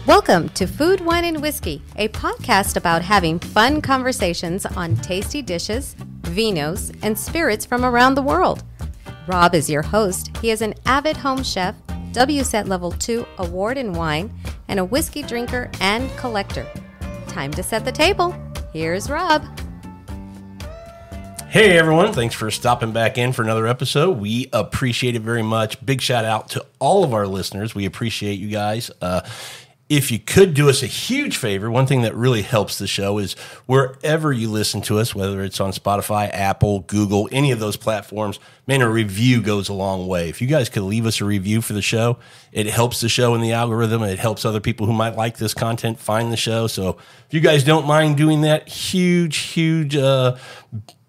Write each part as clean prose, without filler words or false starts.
Welcome to Food, Wine, and Whiskey, a podcast about having fun conversations on tasty dishes, vinos, and spirits from around the world. Rob is your host. He is an avid home chef, WSET Level 2 award in wine, and a whiskey drinker and collector. Time to set the table. Here's Rob. Hey everyone, thanks for stopping back in for another episode. We appreciate it very much. Big shout out to all of our listeners. We appreciate you guys. If you could do us a huge favor, one thing that really helps the show is wherever you listen to us, whether it's on Spotify, Apple, Google, any of those platforms, man, a review goes a long way. If you guys could leave us a review for the show, it helps the show in the algorithm. It helps other people who might like this content find the show. So if you guys don't mind doing that, huge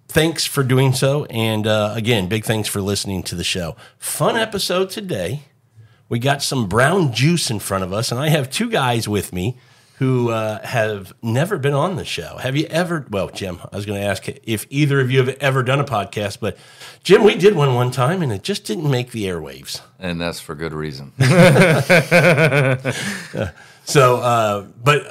thanks for doing so. And again, big thanks for listening to the show. Fun episode today. We got some brown juice in front of us, and I have two guys with me who have never been on the show. Have you ever? Well, Jim, I was going to ask if either of you have ever done a podcast, but Jim, we did one time, and it just didn't make the airwaves. And that's for good reason. But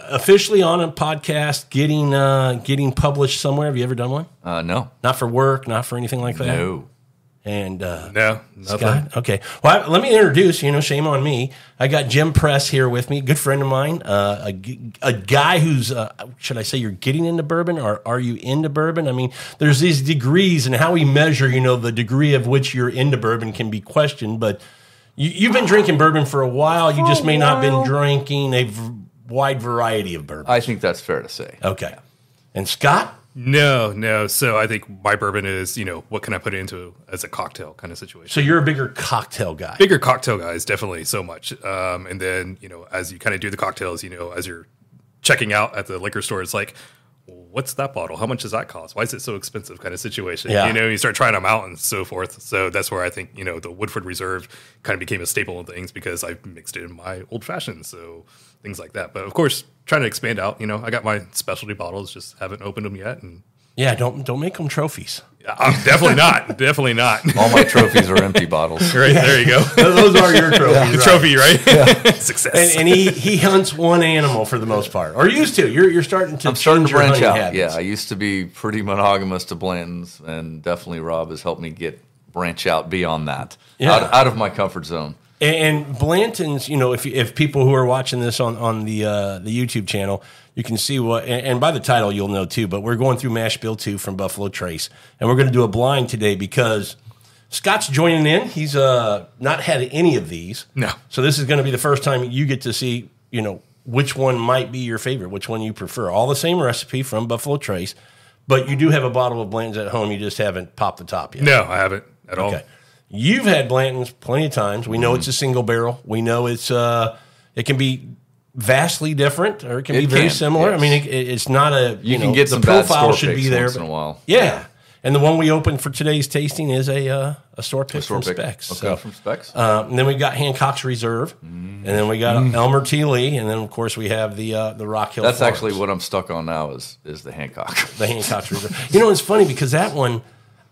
officially on a podcast, getting published somewhere. Have you ever done one? No. Not for work, not for anything like that? No. And no, nothing. Scott? Okay. Well, let me introduce, shame on me. I got Jim Press here with me, good friend of mine, a guy who's, should I say you're getting into bourbon, or are you into bourbon? I mean, there's these degrees, and how we measure, the degree of which you're into bourbon can be questioned, but you've been drinking bourbon for a while. You just may not have been drinking a wide variety of bourbon. I think that's fair to say. Okay. And Scott? No. So I think my bourbon is, what can I put it into as a cocktail kind of situation? So you're a bigger cocktail guy. Bigger cocktail guys, definitely so much. And then, as you kind of do the cocktails, as you're checking out at the liquor store, it's like, what's that bottle? How much does that cost? Why is it so expensive kind of situation? Yeah. You start trying them out and so forth. So that's where I think, the Woodford Reserve kind of became a staple of things because I mixed it in my old fashioned. So things like that. But of course, trying to expand out, I got my specialty bottles, just haven't opened them yet. And yeah, don't make them trophies. Definitely not. Definitely not. All my trophies are empty bottles. Right, there you go. Those are your trophies. Yeah. The trophy, right? Yeah. Success. And he hunts one animal for the most part, or used to. You're starting to. I'm starting to branch out. Habits. Yeah, I used to be pretty monogamous to Blantons, and definitely Rob has helped me branch out beyond that, out of my comfort zone. And Blantons, if people who are watching this on the YouTube channel, you can see what, and by the title you'll know too, but we're going through Mashbill 2 from Buffalo Trace, and we're going to do a blind today because Scott's joining in. He's not had any of these. No. So this is going to be the first time you get to see, which one might be your favorite, which one you prefer. All the same recipe from Buffalo Trace, but you do have a bottle of Blantons at home. You just haven't popped the top yet. No, I haven't at all. You've had Blantons plenty of times. We know it's a single barrel. We know it's it can be vastly different, or it can be very similar. Yes. I mean, it's not a you can get the some bad profile store should picks be there once in a while. Yeah, and the one we opened for today's tasting is a store pick from Specs. Okay, from Specs. And then we got Hancock's Reserve, and then we got Elmer T. Lee, and then of course we have the Rockhill. That's Farms. actually what I'm stuck on now is the Hancock. The Hancock's Reserve. It's funny because that one,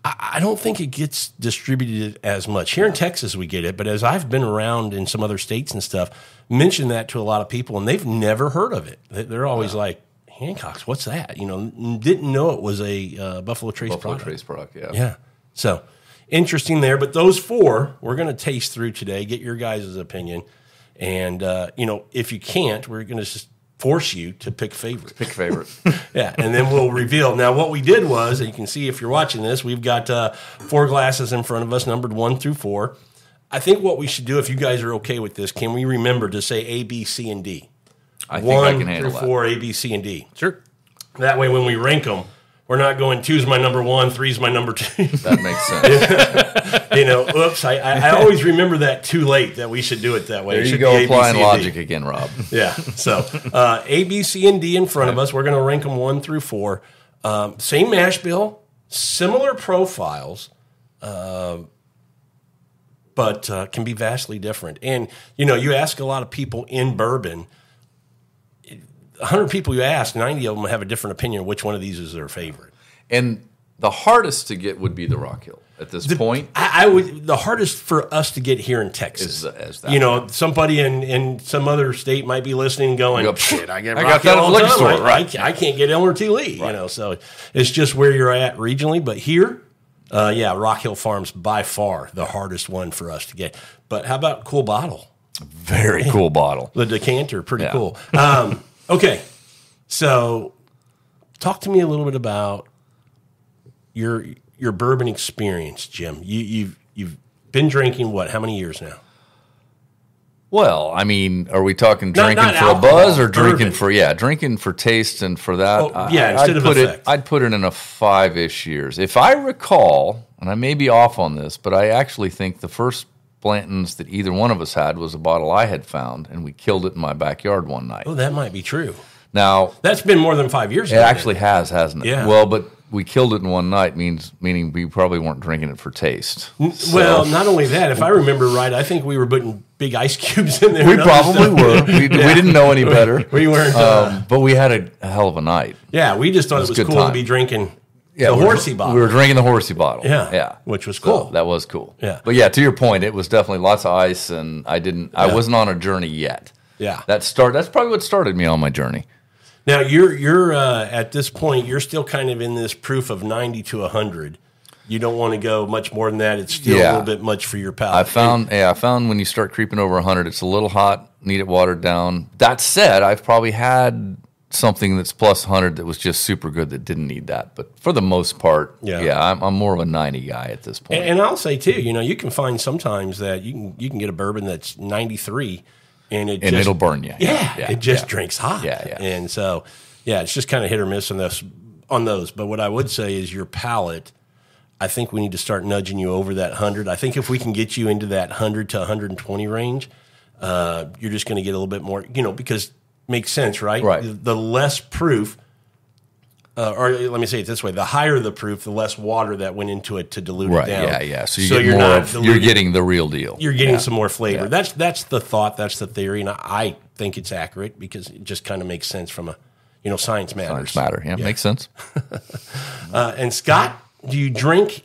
I don't think it gets distributed as much. Here in Texas, we get it, but as I've been around in some other states and stuff, mentioned that to a lot of people, and they've never heard of it. They're always like, Hancock's, what's that? Didn't know it was a Buffalo Trace product. Trace product, yeah. Yeah. So, interesting there. But those four, we're going to taste through today, get your guys' opinion. And, if you can't, we're going to just force you to pick favorites. Pick favorite. Yeah, and then we'll reveal. Now, what we did was, and you can see if you're watching this, we've got 4 glasses in front of us, numbered 1 through 4. I think what we should do, if you guys are okay with this, can we remember to say A, B, C, and D? I think I can handle 1 that. through 4, A, B, C, and D. Sure. That way, when we rank them, we're not going 2's my number 1, 3's my number 2. That makes sense. Oops, I always remember that too late that we should do it that way. There It you should go, be A, B, applying C, and D. logic again, Rob. Yeah. So A, B, C, and D in front of us. We're going to rank them 1 through 4. Same mash bill, similar profiles, but can be vastly different. And, you ask a lot of people in bourbon, 100 people you ask, 90 of them have a different opinion of which one of these is their favorite. And the hardest to get would be the Rockhill. at this point. I would the hardest for us to get here in Texas. Is that you know, somebody in some other state might be listening and going, shit, I got that at the liquor store, right? I can't get Elmer T. Lee, you know, so it's just where you're at regionally. But here, Rockhill Farms by far the hardest one for us to get. But how about cool bottle? Very cool bottle. The decanter, pretty cool. Okay, so talk to me a little bit about your bourbon experience, Jim. You've been drinking what? How many years now? Well, I mean, are we talking drinking not for alcohol, a buzz or bourbon. drinking for taste and for that? Instead of effect. I'd put it in a 5-ish years. If I recall, and I may be off on this, but I actually think the first Blantons that either one of us had was a bottle I had found, and we killed it in my backyard one night. Oh, that might be true. Now That's been more than 5 years it ago. actually has, hasn't it? Yeah. Well, but we killed it in one night, meaning we probably weren't drinking it for taste. Well, not only that, if I remember right, I think we were putting big ice cubes in there. We probably were. We didn't know any better. We weren't. But we had a hell of a night. Yeah, we just thought it was good cool time. to be drinking Yeah, the horsey bottle. We were drinking the horsey bottle. Yeah, which was So cool. that was cool. Yeah. But yeah, to your point, it was definitely lots of ice, and I wasn't on a journey yet. Yeah. That's probably what started me on my journey. Now you're at this point, you're still kind of in this proof of 90 to 100. You don't want to go much more than that. It's still a little bit much for your palate. I found when you start creeping over 100, it's a little hot, need it watered down. That said, I've probably had something that's plus 100 that was just super good that didn't need that. But for the most part, I'm more of a 90 guy at this point. And I'll say too, you know, you can find sometimes that you can get a bourbon that's 93 and it'll burn you. It just drinks hot. Yeah. And so, it's just kind of hit or miss on those. But what I would say is your palate, I think we need to start nudging you over that 100. I think if we can get you into that 100 to 120 range, you're just going to get a little bit more, you know, because makes sense, right? Right. The less proof, or let me say it this way: the higher the proof, the less water that went into it to dilute it down. Yeah. So you're getting the real deal. You're getting some more flavor. Yeah. That's the thought. That's the theory, and I think it's accurate because it just kind of makes sense from a, science matters. Science matter. Yeah, makes sense. And Scott, do you drink?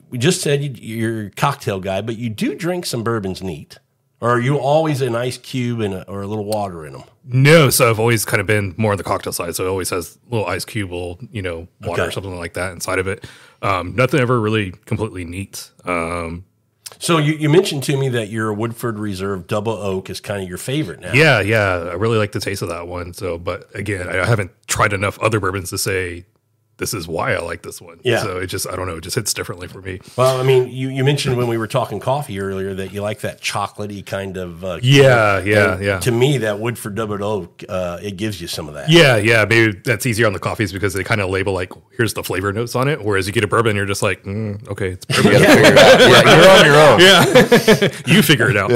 We just said you're a cocktail guy, but you do drink some bourbons neat. Or are you always an ice cube or a little water in them? No, so I've always kind of been more on the cocktail side. So it always has a little ice cube, water or something like that inside of it. Nothing ever really completely neat. So you mentioned to me that your Woodford Reserve Double Oak is kind of your favorite now. Yeah. I really like the taste of that one. So, but again, I haven't tried enough other bourbons to say this is why I like this one. Yeah. So it just, I don't know, it just hits differently for me. Well, I mean, you mentioned when we were talking coffee earlier that you like that chocolatey kind of. Yeah. To me, that Woodford Double Oak, it gives you some of that. Yeah. Maybe that's easier on the coffees because they kind of label like, here's the flavor notes on it. Whereas you get a bourbon, you're just like, okay, it's bourbon. You're on your own. Yeah. You figure it out.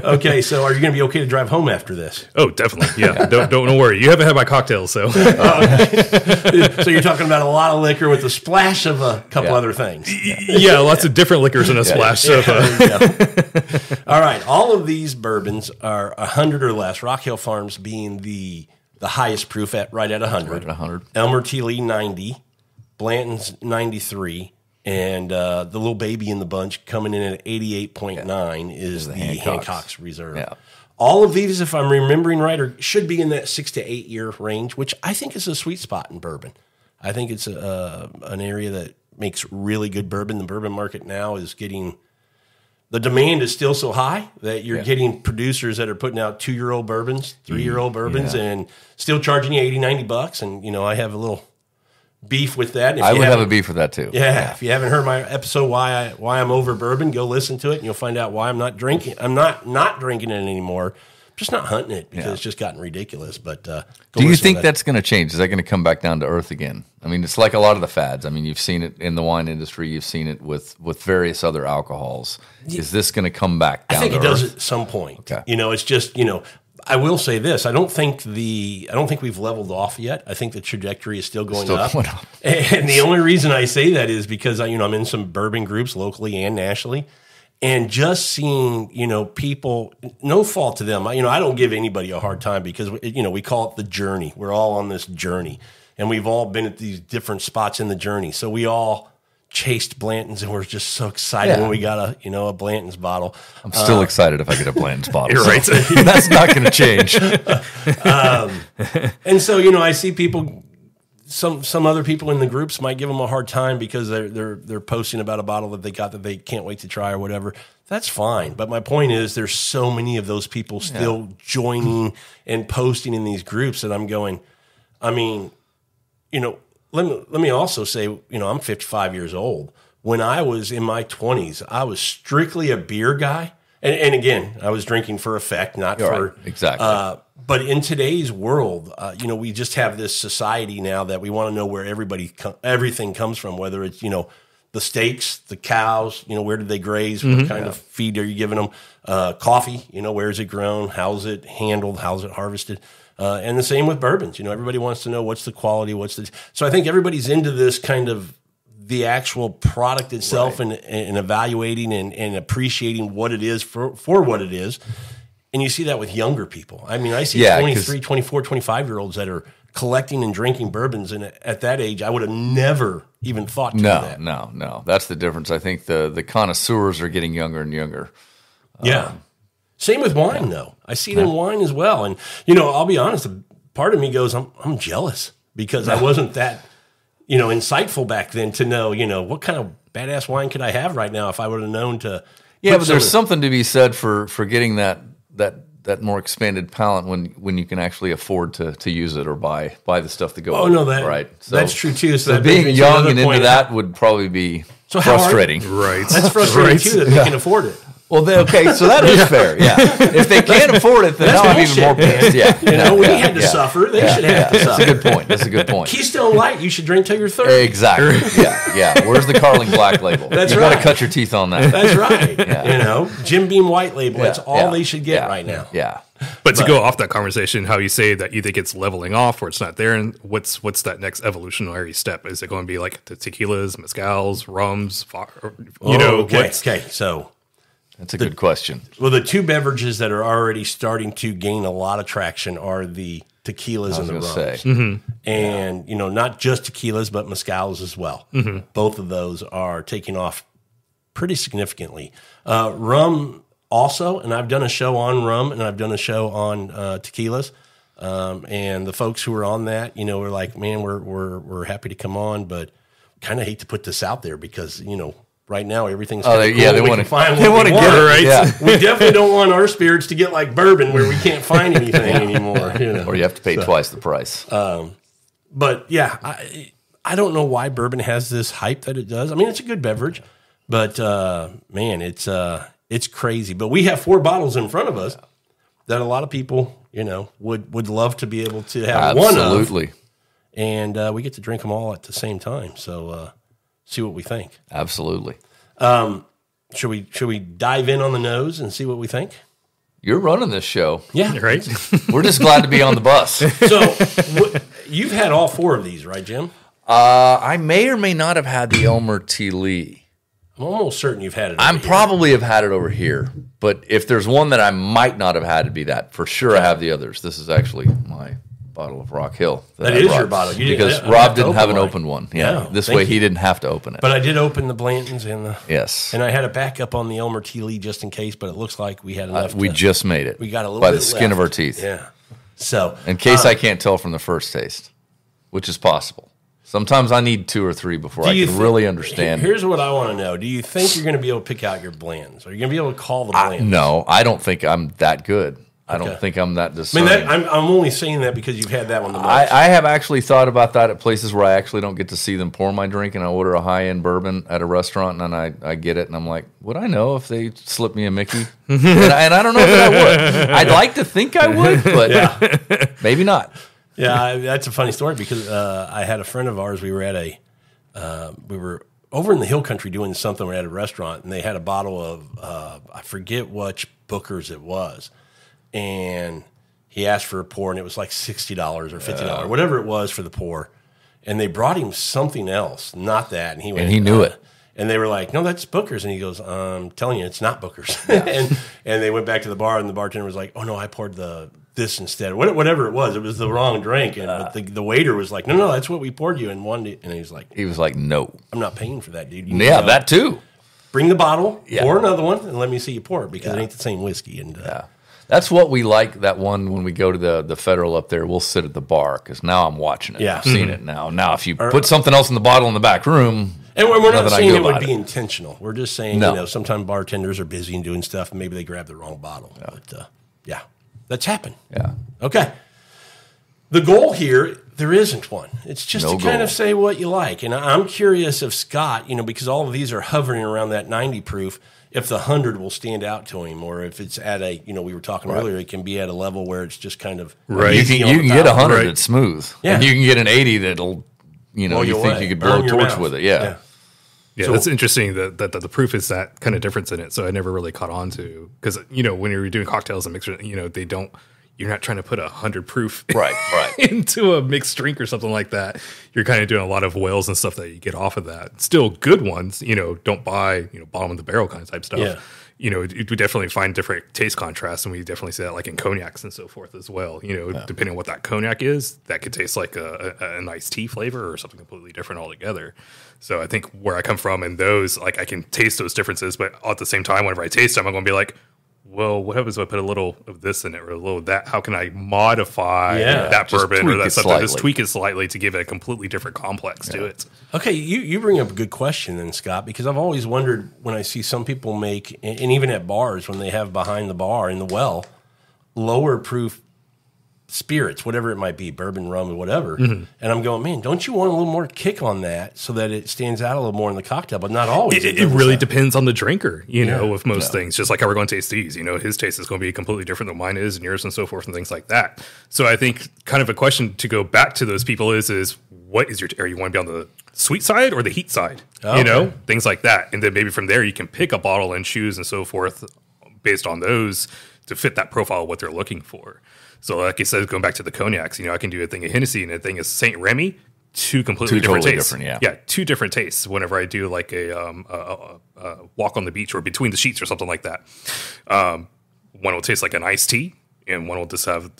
Okay, so are you going to be okay to drive home after this? Oh, definitely. Yeah. Don't worry. You haven't had my cocktails, so. So you're talking about a lot of liquor with a splash of a couple other things. Yeah, lots of different liquors in a splash. So. All right, all of these bourbons are 100 or less. Rockhill Farms being the highest proof right at 100. Right at 100. Elmer T. Lee 90, Blantons 93, and the little baby in the bunch coming in at 88.9 is the Hancock's Reserve. Yeah. All of these, if I'm remembering right, should be in that 6 to 8 year range, which I think is a sweet spot in bourbon. I think it's an area that makes really good bourbon. The bourbon market now is getting the demand is still so high that you're getting producers that are putting out 2-year-old bourbons, 3-year-old bourbons, and still charging you $80, $90. And I have a little beef with that. I would have a beef with that too. Yeah, if you haven't heard my episode why I'm over bourbon, go listen to it, and you'll find out why I'm not drinking. I'm not drinking it anymore. I'm just not hunting it because it's just gotten ridiculous. But do you think that's going to change? Is that going to come back down to earth again? I mean, it's like a lot of the fads. I mean, you've seen it in the wine industry. You've seen it with various other alcohols. Is this going to come back down to earth? I think it does at some point. Okay. It's just I will say this: I don't think we've leveled off yet. I think the trajectory is still going up. And the only reason I say that is because I'm in some bourbon groups locally and nationally, and just seeing people. No fault to them. I don't give anybody a hard time because we call it the journey. We're all on this journey, and we've all been at these different spots in the journey. So we all chased Blantons and we're just so excited when we got a Blantons bottle. I'm still excited if I get a Blantons bottle. You're right. That's not going to change. And so, I see people, some other people in the groups might give them a hard time because they're posting about a bottle that they got that they can't wait to try or whatever. That's fine. But my point is there's so many of those people still joining and posting in these groups that I'm going, let me also say, I'm 55 years old. When I was in my 20s, I was strictly a beer guy. And again, I was drinking for effect, not for... Right. Exactly. But in today's world, we just have this society now that we want to know where everything comes from, whether it's, the steaks, the cows, where did they graze? What kind of feed are you giving them? Coffee, where is it grown? How's it handled? How's it harvested? And the same with bourbons. Everybody wants to know what's the quality, so I think everybody's into this kind of the actual product itself and evaluating and appreciating what it is for what it is. And you see that with younger people. I mean, I see 23, 24, 25-year-olds that are collecting and drinking bourbons. And at that age, I would have never even thought to do that. No. That's the difference. I think the connoisseurs are getting younger and younger. Yeah. Same with wine, though. I see it in wine as well. And, I'll be honest, part of me goes, I'm jealous because I wasn't that, insightful back then to know, what kind of badass wine could I have right now if I would have known to. Yeah, but there's something to be said for getting that more expanded palate when you can actually afford to use it or buy the stuff to go with it. Right. So, that's true, too. So being young and into that would probably be frustrating. Right. That's frustrating, too, that they can afford it. Well, so that is fair. Yeah, if they can't afford it, then now I'm even more pissed. Yeah, we had to suffer. They should have to suffer. That's a good point. Keystone Light, you should drink till you're 30. Exactly. Yeah. Where's the Carling Black Label? That's you right. got to cut your teeth on that. That's right. Jim Beam White Label. That's all they should get right now. Yeah. But to go off that conversation, how you say that you think it's leveling off or it's not there, and what's that next evolutionary step? Is it going to be like the tequilas, mezcals, rums? Okay. So. That's a good question. Well, the two beverages that are already starting to gain a lot of traction are the tequilas and the rums. And, not just tequilas, but mezcals as well. Both of those are taking off pretty significantly. Rum also, and I've done a show on rum and I've done a show on tequilas. And the folks who are on that, were like, man, we're happy to come on, but kind of hate to put this out there because, right now, everything's cool. They want to get it right. Yeah. We definitely don't want our spirits to get like bourbon where we can't find anything anymore. Or you have to pay twice the price. But yeah, I don't know why bourbon has this hype that it does. I mean, it's a good beverage, but man, it's crazy. But we have 4 bottles in front of us that a lot of people, would love to be able to have one of. Absolutely. And we get to drink them all at the same time. So. See what we think. Absolutely. Should we dive in on the nose and see what we think? You're running this show. Yeah. Right. We're just glad to be on the bus. So you've had all 4 of these, right, Jim? I may or may not have had the Elmer T. Lee. I'm almost certain you've had it. Probably have had it over here. But if there's one that I might not have had, it'd be that. For sure I have the others. This is actually my bottle of Rockhill. That is your bottle. Because Rob didn't have an open one. Yeah. This way he didn't have to open it. But I did open the Blantons and the... Yes. And I had a backup on the Elmer T. Lee just in case, but it looks like we had enough. We just made it. We got a little by bit the skin of our teeth. Yeah. So... In case I can't tell from the first taste, which is possible. Sometimes I need 2 or 3 before I can really understand. Here's what I want to know. Do you think you're going to be able to pick out your blends? Are you going to be able to call the blends? No, I don't think I'm that good. I don't think I'm that discerning. I mean, I'm only saying that because you've had that one the most. I have actually thought about that at places where I actually don't get to see them pour my drink, and I order a high-end bourbon at a restaurant, and I get it, and I'm like, would I know if they slip me a Mickey? and I don't know that I would. I'd like to think I would, but maybe not. Yeah, that's a funny story because I had a friend of ours. We were at we were over in the hill country doing something. We were at a restaurant, and they had a bottle of I forget which Booker's it was. And he asked for a pour, and it was like $60 or $50, whatever it was for the pour. And they brought him something else, not that. And he went, and he knew it. And they were like, "No, that's Booker's." And he goes, "I'm telling you, it's not Booker's." Yeah. and they went back to the bar, and the bartender was like, "Oh no, I poured the this instead. Whatever it was the wrong drink. And the waiter was like, no, that's what we poured you. And he was like, no. I'm not paying for that, dude. That too. Bring the bottle, pour another one, and let me see you pour it because it ain't the same whiskey. And that's what we like. That one when we go to the Federal up there, we'll sit at the bar because now I'm watching it. Yeah. I've seen it now. Now, if you put something else in the bottle in the back room, and we're not saying it would be intentional. We're just saying sometimes bartenders are busy and doing stuff, and maybe they grab the wrong bottle. Yeah. But that's happened. Yeah. Okay. The goal here, there isn't one. It's just to kind of say what you like. And I'm curious of Scott, because all of these are hovering around that 90 proof, if the 100 will stand out to him, or if it's at a, we were talking earlier, it can be at a level where it's just kind of you can get 100 that's smooth. Yeah. And you can get an 80 that'll, you think you could blow a torch with it. Yeah. Yeah, so, that's interesting that the proof is that kind of difference in it. So I never really caught on to, because, when you're doing cocktails and mixers, you're not trying to put 100 proof into a mixed drink or something like that. You're kind of doing a lot of whales and stuff that you get off of that. Still good ones, don't buy, bottom of the barrel kind of type stuff. Yeah. We definitely find different taste contrasts, and we definitely see that like in cognacs and so forth as well. Depending on what that cognac is, that could taste like a nice tea flavor or something completely different altogether. So I think where I come from and those, like I can taste those differences, but at the same time, whenever I taste them, I'm going to be like, well, what happens if I put a little of this in it or a little of that? How can I modify that bourbon or that something? Just tweak it slightly to give it a completely different complex to it. Okay, you bring up a good question then, Scott, because I've always wondered when I see some people make, and even at bars when they have behind the bar in the well, lower proof spirits, whatever it might be, bourbon, rum, or whatever. Mm-hmm. And I'm going, man, don't you want a little more kick on that so that it stands out a little more in the cocktail? But not always. It really depends on the drinker, with most things. Just like how we're going to taste these. His taste is going to be completely different than mine is and yours and so forth and things like that. So I think kind of a question to go back to those people is what is are you want to be on the sweet side or the heat side? Okay. Things like that. And then maybe from there you can pick a bottle and choose and so forth based on those to fit that profile of what they're looking for. So like I said, going back to the cognacs, I can do a thing of Hennessy and a thing of St. Remy, two completely different tastes. Yeah, two different tastes whenever I do like a walk on the beach or between the sheets or something like that. One will taste like an iced tea and one will just have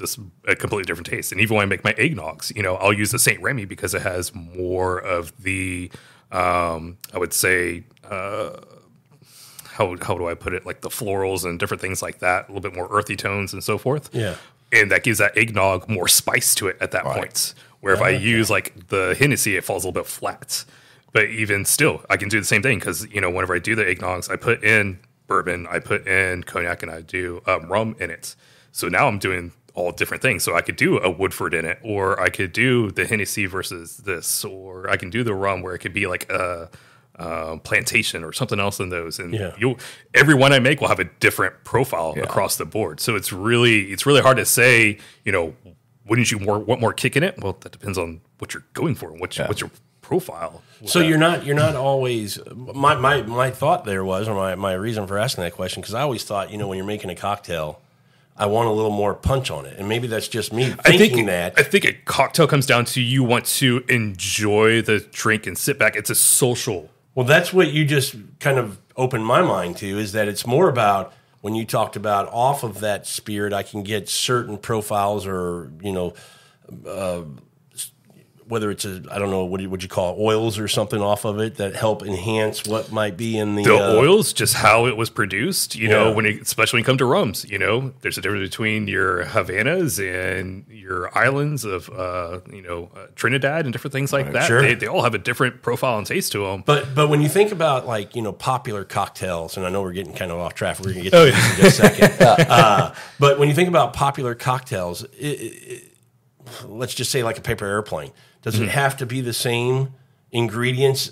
a completely different taste. And even when I make my eggnogs, I'll use the St. Remy because it has more of the, I would say, how do I put it? Like the florals and different things like that, a little bit more earthy tones and so forth. Yeah. And that gives that eggnog more spice to it at that point. Where if I use like the Hennessy, it falls a little bit flat. But even still, I can do the same thing because, whenever I do the eggnogs, I put in bourbon, I put in cognac, and I do rum in it. So now I'm doing all different things. So I could do a Woodford in it, or I could do the Hennessy versus this, or I can do the rum where it could be like a plantation or something else in those, and every one I make will have a different profile across the board. So it's really hard to say, wouldn't you want more kick in it? Well, that depends on what you're going for and what's your profile. So you're not always my thought there was, or my reason for asking that question, because I always thought, when you're making a cocktail, I want a little more punch on it. And maybe that's just me thinking that. I think a cocktail comes down to you want to enjoy the drink and sit back. It's a social. Well, that's what you just kind of opened my mind to, is that it's more about when you talked about off of that spirit, I can get certain profiles or, whether it's I don't know, what would you call it, oils or something off of it that help enhance what might be in the oils, just how it was produced, especially when it comes to rums, there's a difference between your Havanas and your islands of, Trinidad and different things like that. Sure. They all have a different profile and taste to them. But when you think about popular cocktails, and I know we're getting kind of off track, we're going to get to this in just a second. But when you think about popular cocktails, let's just say like a paper airplane. Does it have to be the same ingredients?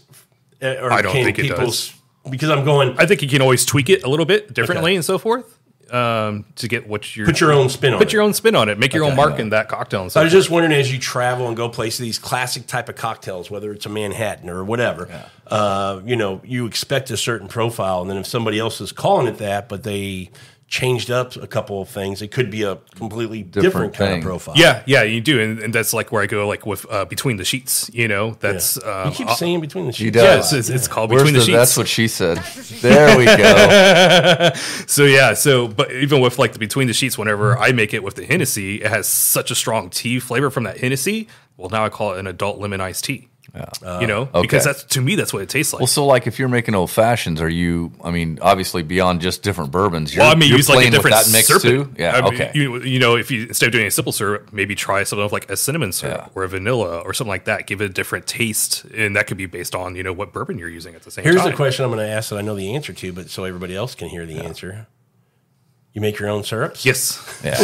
Or I don't think it does. Because I'm going... I think you can always tweak it a little bit differently and so forth to get what you're... Put your own spin on it. Put your own spin on it. Make your own mark in that cocktail. And so I was just wondering, as you travel and go places, these classic type of cocktails, whether it's a Manhattan or whatever, you expect a certain profile. And then if somebody else is calling it that, but they changed up a couple of things, it could be a completely different kind of profile. Yeah, you do, and that's like where I go, like with between the sheets. That's you keep saying between the sheets. Yeah, it's called between the sheets. That's what she said. There we go. So but even with like the between the sheets, whenever I make it with the Hennessy, it has such a strong tea flavor from that Hennessy. Well, now I call it an adult lemon iced tea. Yeah. Because that's, to me, that's what it tastes like. Well, so like if you're making old fashions, obviously beyond just different bourbons, you're use like a different that mix syrup too? Yeah, okay. If you, instead of doing a simple syrup, maybe try something like a cinnamon syrup or a vanilla or something like that. Give it a different taste, and that could be based on, what bourbon you're using at the same time. Here's the question I'm going to ask that I know the answer to, but so everybody else can hear the answer. You make your own syrups? Yes. Yeah.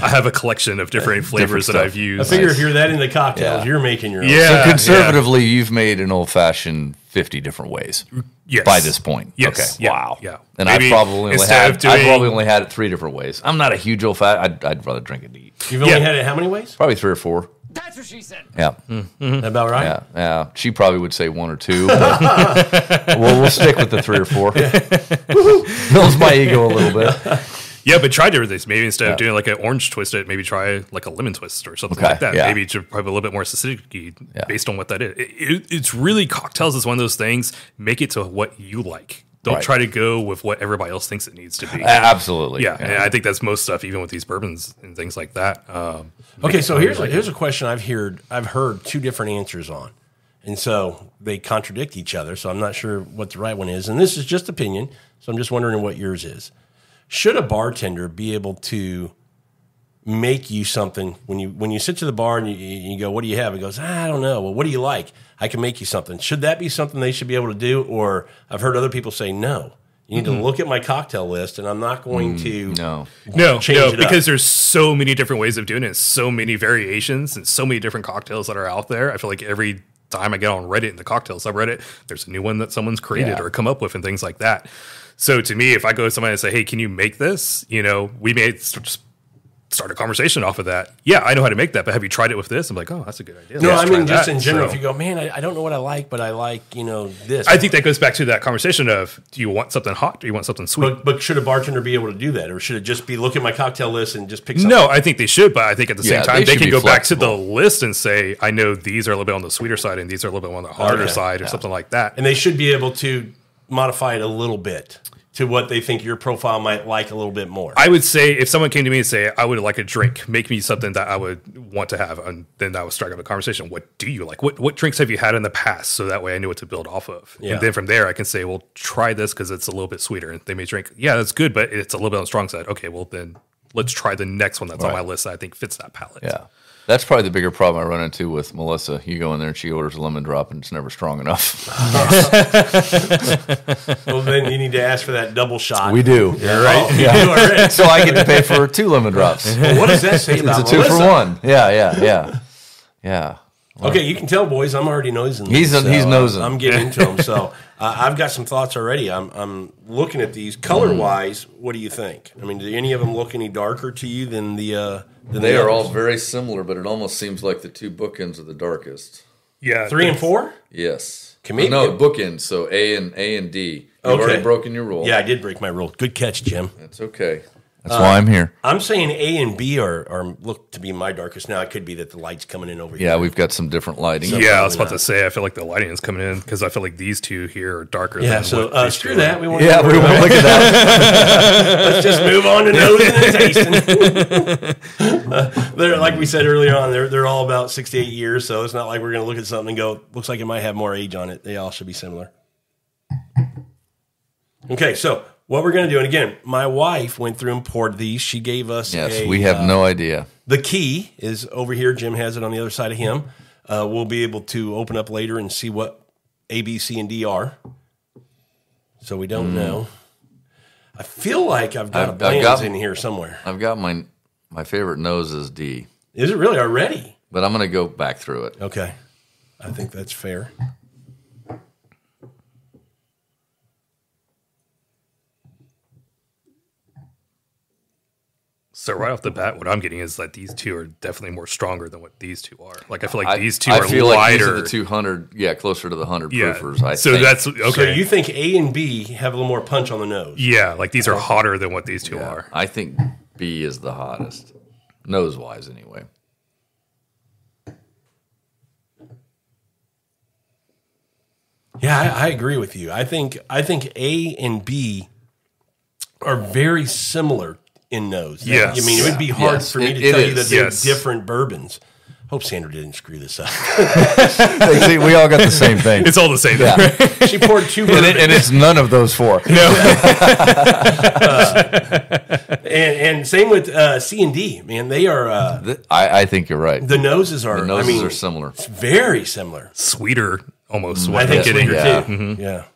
I have a collection of different flavors that I've used. I figure if you're that into cocktails, you're making your own. So conservatively, you've made an old fashioned 50 different ways. Yes. By this point. Yes. Okay. Yeah. Wow. Yeah. And Maybe I've probably only had it 3 different ways. I'm not a huge old fashioned. I'd rather drink it neat. You've only had it how many ways? Probably 3 or 4. That's what she said. Yeah. Mm-hmm. About right? Yeah. She probably would say 1 or 2. But we'll stick with the 3 or 4. Builds my ego a little bit. Yeah, but try different things. Maybe instead of doing like an orange twist, maybe try like a lemon twist or something like that. Maybe to probably a little bit more acidity based on what that is. It's really, cocktails is one of those things. Make it to what you like. Don't try to go with what everybody else thinks it needs to be. Absolutely. Yeah, and I think that's most stuff, even with these bourbons and things like that. Okay, so here's a question I've heard 2 different answers on. And so they contradict each other, so I'm not sure what the right one is. And this is just opinion, so I'm just wondering what yours is. Should a bartender be able to make you something when you sit to the bar and you go, what do you have? It goes, I don't know. Well, what do you like? I can make you something. Should that be something they should be able to do? Or I've heard other people say, no. You need to look at my cocktail list, and I'm not going to change it because there's so many different ways of doing it, so many variations, and so many different cocktails that are out there. I feel like every time I get on Reddit and the cocktail subreddit, there's a new one that someone's created or come up with and things like that. So to me, if I go to somebody and say, hey, can you make this? We may just start a conversation off of that. Yeah, I know how to make that, but have you tried it with this? I'm like, oh, that's a good idea. No, I mean, just in general, if you go, man, I don't know what I like, but I like, this. I think that goes back to that conversation of, do you want something hot or do you want something sweet? But should a bartender be able to do that? Or should it just be look at my cocktail list and just pick something? No, I think they should, but I think at the same time, they can go back to the flexible. list and say, I know these are a little bit on the sweeter side and these are a little bit on the harder side or something like that. And they should be able to modify it a little bit to what they think your profile might like a little bit more. I would say if someone came to me and say, I would like a drink, make me something that I would want to have, and then I would strike up a conversation. What do you like? What drinks have you had in the past? So that way I knew what to build off of. Yeah. And then from there I can say, well, try this because it's a little bit sweeter. And they may drink, yeah, that's good, but it's a little bit on the strong side. Okay, well then let's try the next one that's on my list that I think fits that palate. Yeah. That's probably the bigger problem I run into with Melissa. You go in there and she orders a lemon drop and it's never strong enough. Well, then you need to ask for that double shot. We do. You're right. Oh, yeah. You do already. So I get to pay for 2 lemon drops. Well, what does that say about It's a 2 Melissa? for 1. Yeah. Okay, you can tell, boys, I'm already nosing. He's nosing. I'm getting into them. So I've got some thoughts already. I'm looking at these color-wise. What do you think? I mean, do any of them look any darker to you than the? They are all very similar, but it almost seems like the 2 bookends are the darkest. Yeah. 3 and 4. Yes. Maybe- No, bookends. So A and D. You've already broken your rule. Yeah, I did break my rule. Good catch, Jim. That's okay. That's why I'm here. I'm saying A and B are look to be my darkest. Now it could be that the light's coming in over here. Yeah, we've got some different lighting. Yeah, I was about to say, I feel like the lighting is coming in because I feel like these 2 here are darker. Yeah, than so what these screw 2 that. are. We won't Yeah, we won't look at that. Let's just move on to nosing and tasting. They're like we said earlier on. They're all about 6 to 8 years, so it's not like we're going to look at something and go, looks like it might have more age on it. They all should be similar. Okay, so what we're going to do, and again, my wife went through and poured these. She gave us We have no idea. The key is over here. Jim has it on the other side of him. We'll be able to open up later and see what A, B, C, and D are. So we don't know. I feel like I've got a Blantons in here somewhere. I've got my favorite nose is D. Is it really already? But I'm going to go back through it. Okay. I think that's fair. So right off the bat, what I'm getting is that these two are definitely more stronger than what these two are. Like I feel like these two are lighter. Like these are the 200, closer to the 100 proofers. I think. That's okay. So you think A and B have a little more punch on the nose? Yeah, like these are hotter than what these two are. I think B is the hottest, nose wise, anyway. Yeah, I agree with you. I think A and B are very similar in nose. Yes. I mean, it would be hard for me to tell you that they're different bourbons. Hope Sandra didn't screw this up. See, we all got the same thing. It's all the same. Yeah. She poured 2 bourbons. And it's none of those 4. No. And same with C and D, man. They are... I think you're right. The noses are... The noses are similar. Very similar. Sweeter, almost. I think sweeter, yeah. too. Mm-hmm. Yeah.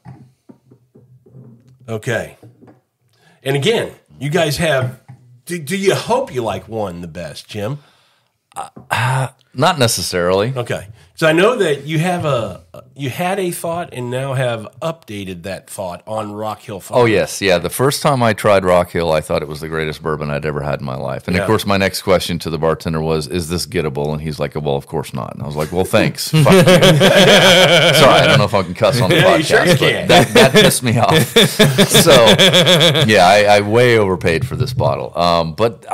Okay. And again, you guys have... Do you hope you like one the best, Jim? Not necessarily. Okay. So I know that you have you had a thought and now have updated that thought on Rockhill Farm. Oh, yes. Yeah. The first time I tried Rockhill, I thought it was the greatest bourbon I'd ever had in my life. And, of course, my next question to the bartender was, is this gettable? And he's like, well, of course not. And I was like, well, thanks. Fuck you. Sorry, I don't know if I can cuss on the podcast. You sure can. That pissed me off. So, yeah, I way overpaid for this bottle. But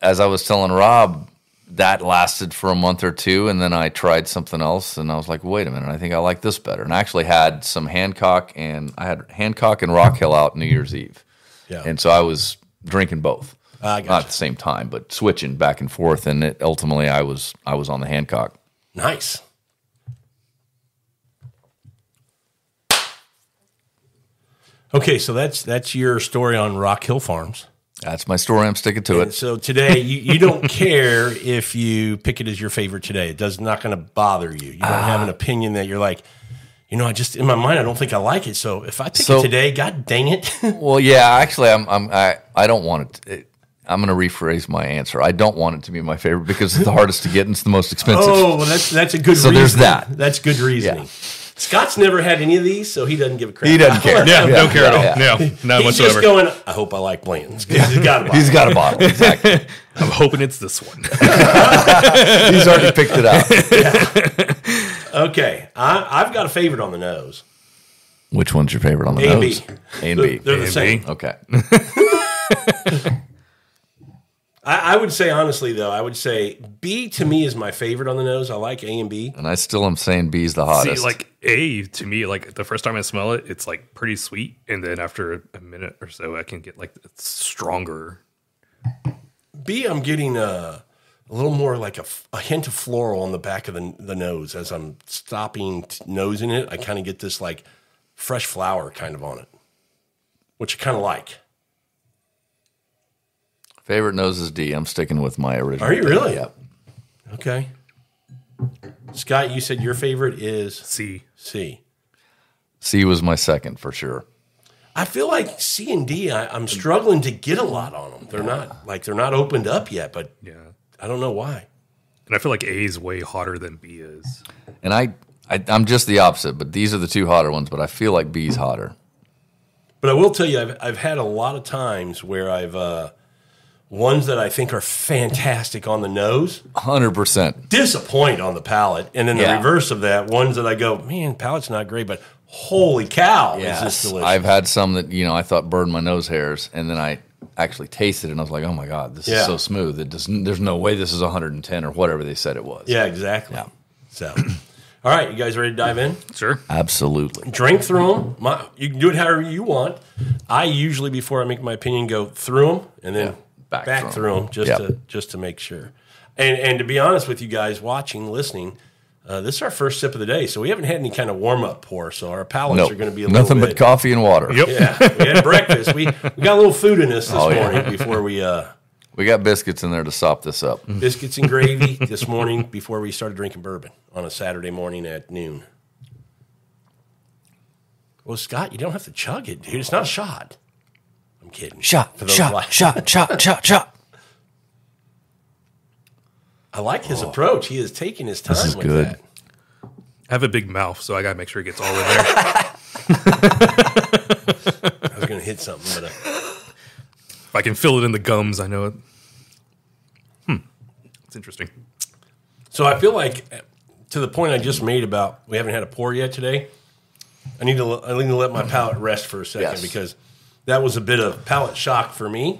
as I was telling Rob, that lasted for a month or 2, and then I tried something else, and I was like, wait a minute, I think I like this better. And I actually had some Hancock, and I had Hancock and Rockhill out New Year's Eve. Yeah. And so I was drinking both. Not at the same time, but switching back and forth, and ultimately I was on the Hancock. Nice. Okay, so that's your story on Rockhill Farms. That's my story. I'm sticking to it. So today, you don't care if you pick it as your favorite today. It does not going to bother you. You don't have an opinion that you're like, I just in my mind, I don't think I like it. So if I pick it today, God dang it. Well, yeah, actually, I don't want it. I'm going to rephrase my answer. I don't want it to be my favorite because it's the hardest to get and it's the most expensive. Oh, well, that's a good reason. So there's that. That's good reasoning. Yeah. Scott's never had any of these, so he doesn't give a crap. He doesn't care. Don't care at all. No, not He's whatsoever. just going, I hope I like Blantons. He's got a bottle. He's got a bottle, exactly. I'm hoping it's this one. He's already picked it out. Yeah. Okay, I've got a favorite on the nose. Which one's your favorite on the nose? A and B. They're the same. Okay. I would say, honestly, though, B to me is my favorite on the nose. I like A and B. And I still am saying B's the hottest. See, like A, to me, like the first time I smell it, it's like pretty sweet. And then after a minute or so, I can get like it's stronger. B, I'm getting a little more like a hint of floral on the back of the nose. As I'm stopping nosing it, I kind of get this like fresh flower kind of on it, which I kind of like. Favorite nose is D. I'm sticking with my original. Are you really? Yep. Okay. Scott, you said your favorite is C. C was my second for sure. I feel like C and D, I'm struggling to get a lot on them. They're not opened up yet, but I don't know why. And I feel like A is way hotter than B is. And I'm just the opposite, but these are the 2 hotter ones, but I feel like B's hotter. But I will tell you, I've had a lot of times where I've ones that I think are fantastic on the nose, 100%, disappoint on the palate, and then the reverse of that, ones that I go, man, palate's not great, but holy cow, is this delicious? I've had some that I thought burned my nose hairs, and then I actually tasted it, and I was like, oh my god, this is so smooth. There's no way this is 110 or whatever they said it was. Yeah, exactly. Yeah. So, all right, you guys ready to dive in? Sure, absolutely. Drink through them. You can do it however you want. I usually, before I make my opinion, go through them and then. Back through them just to make sure. And to be honest with you guys watching, listening, this is our first sip of the day, so we haven't had any kind of warm-up pour, so our palates are going to be a little nothing but coffee and water. Yep. Yeah, we had breakfast. We got a little food in us this morning before we... we got biscuits in there to sop this up. Biscuits and gravy this morning before we started drinking bourbon on a Saturday morning at noon. Well, Scott, you don't have to chug it, dude. It's not a shot. I'm kidding. Shot. I like his approach. He is taking his time with good. that. I have a big mouth, so I got to make sure it gets all in there. I was going to hit something, but... If I can feel it in the gums, I know it. It's interesting. So I feel like, to the point I just made about we haven't had a pour yet today, I need to let my palate rest for a second because that was a bit of palate shock for me.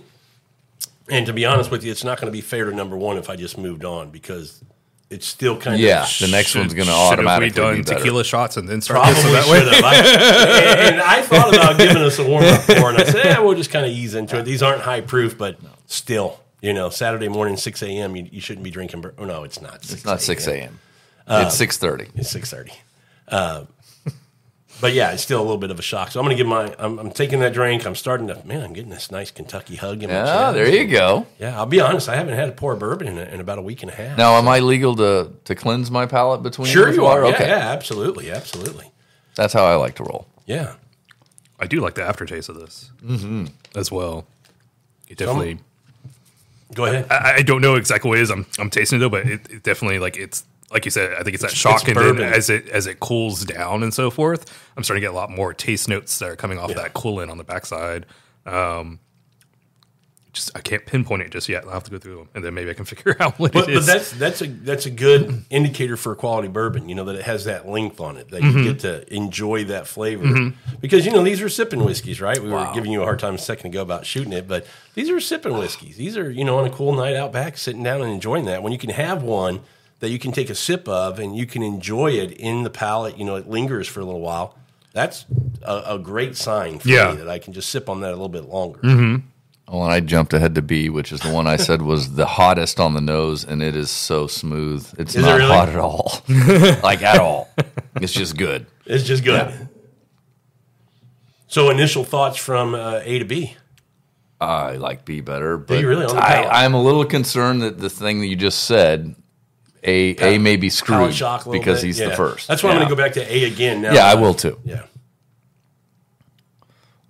And to be honest with you, it's not going to be fair to number one if I just moved on because it's still kind of... Yeah, the next one's going to automatically be better. Should we done tequila shots and then start Probably that should have. And I thought about giving us a warm-up pour, and I said, we'll just kind of ease into it. These aren't high proof, but still, Saturday morning, 6 a.m., you shouldn't be drinking... Oh, no, it's not 6 a.m. It's not 6 a.m. It's 6:30. It's 6:30. But yeah, it's still a little bit of a shock. So I'm going to give I'm taking that drink. I'm starting to, I'm getting this nice Kentucky hug in my chest. Yeah, there you go. Yeah, I'll be honest. I haven't had a pour of bourbon in about a week and a half. Now, am I legal to cleanse my palate between? Sure you are. Okay. Yeah, absolutely. Absolutely. That's how I like to roll. Yeah. I do like the aftertaste of this as well. It definitely... Go ahead. I don't know exactly what it is. I'm tasting it though, but it definitely it's like you said. I think it's that shock, and then as it cools down and so forth, I'm starting to get a lot more taste notes that are coming off that coolant on the backside. I can't pinpoint it just yet. I'll have to go through them, and then maybe I can figure out what it is. But that's a good indicator for a quality bourbon. That it has that length on it, that you get to enjoy that flavor. Because these are sipping whiskeys, right? We were giving you a hard time a second ago about shooting it, but these are sipping whiskeys. These are on a cool night out back, sitting down and enjoying that. When you can have one that you can take a sip of and you can enjoy it in the palate, it lingers for a little while. That's a great sign for me that I can just sip on that a little bit longer. Well, and I jumped ahead to B, which is the one I said was the hottest on the nose, and it is so smooth. It's not hot at all. Like, at all. It's just good. It's just good. Yeah. So initial thoughts from A to B? I like B better, but really I'm a little concerned that the thing that you just said, A may be screwed because he's the first. That's why I'm going to go back to A again now. Yeah, I will too. Yeah.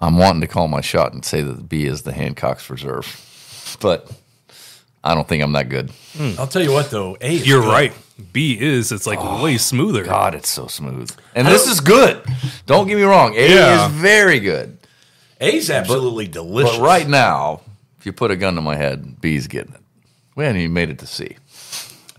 I'm wanting to call my shot and say that B is the Hancock's Reserve, but I don't think I'm that good. I'll tell you what, though, A is You're good. right. B is way smoother. God, it's so smooth. And this is good. Don't get me wrong. A is very good. A's absolutely delicious. But right now, if you put a gun to my head, B's getting it. We haven't even made it to C.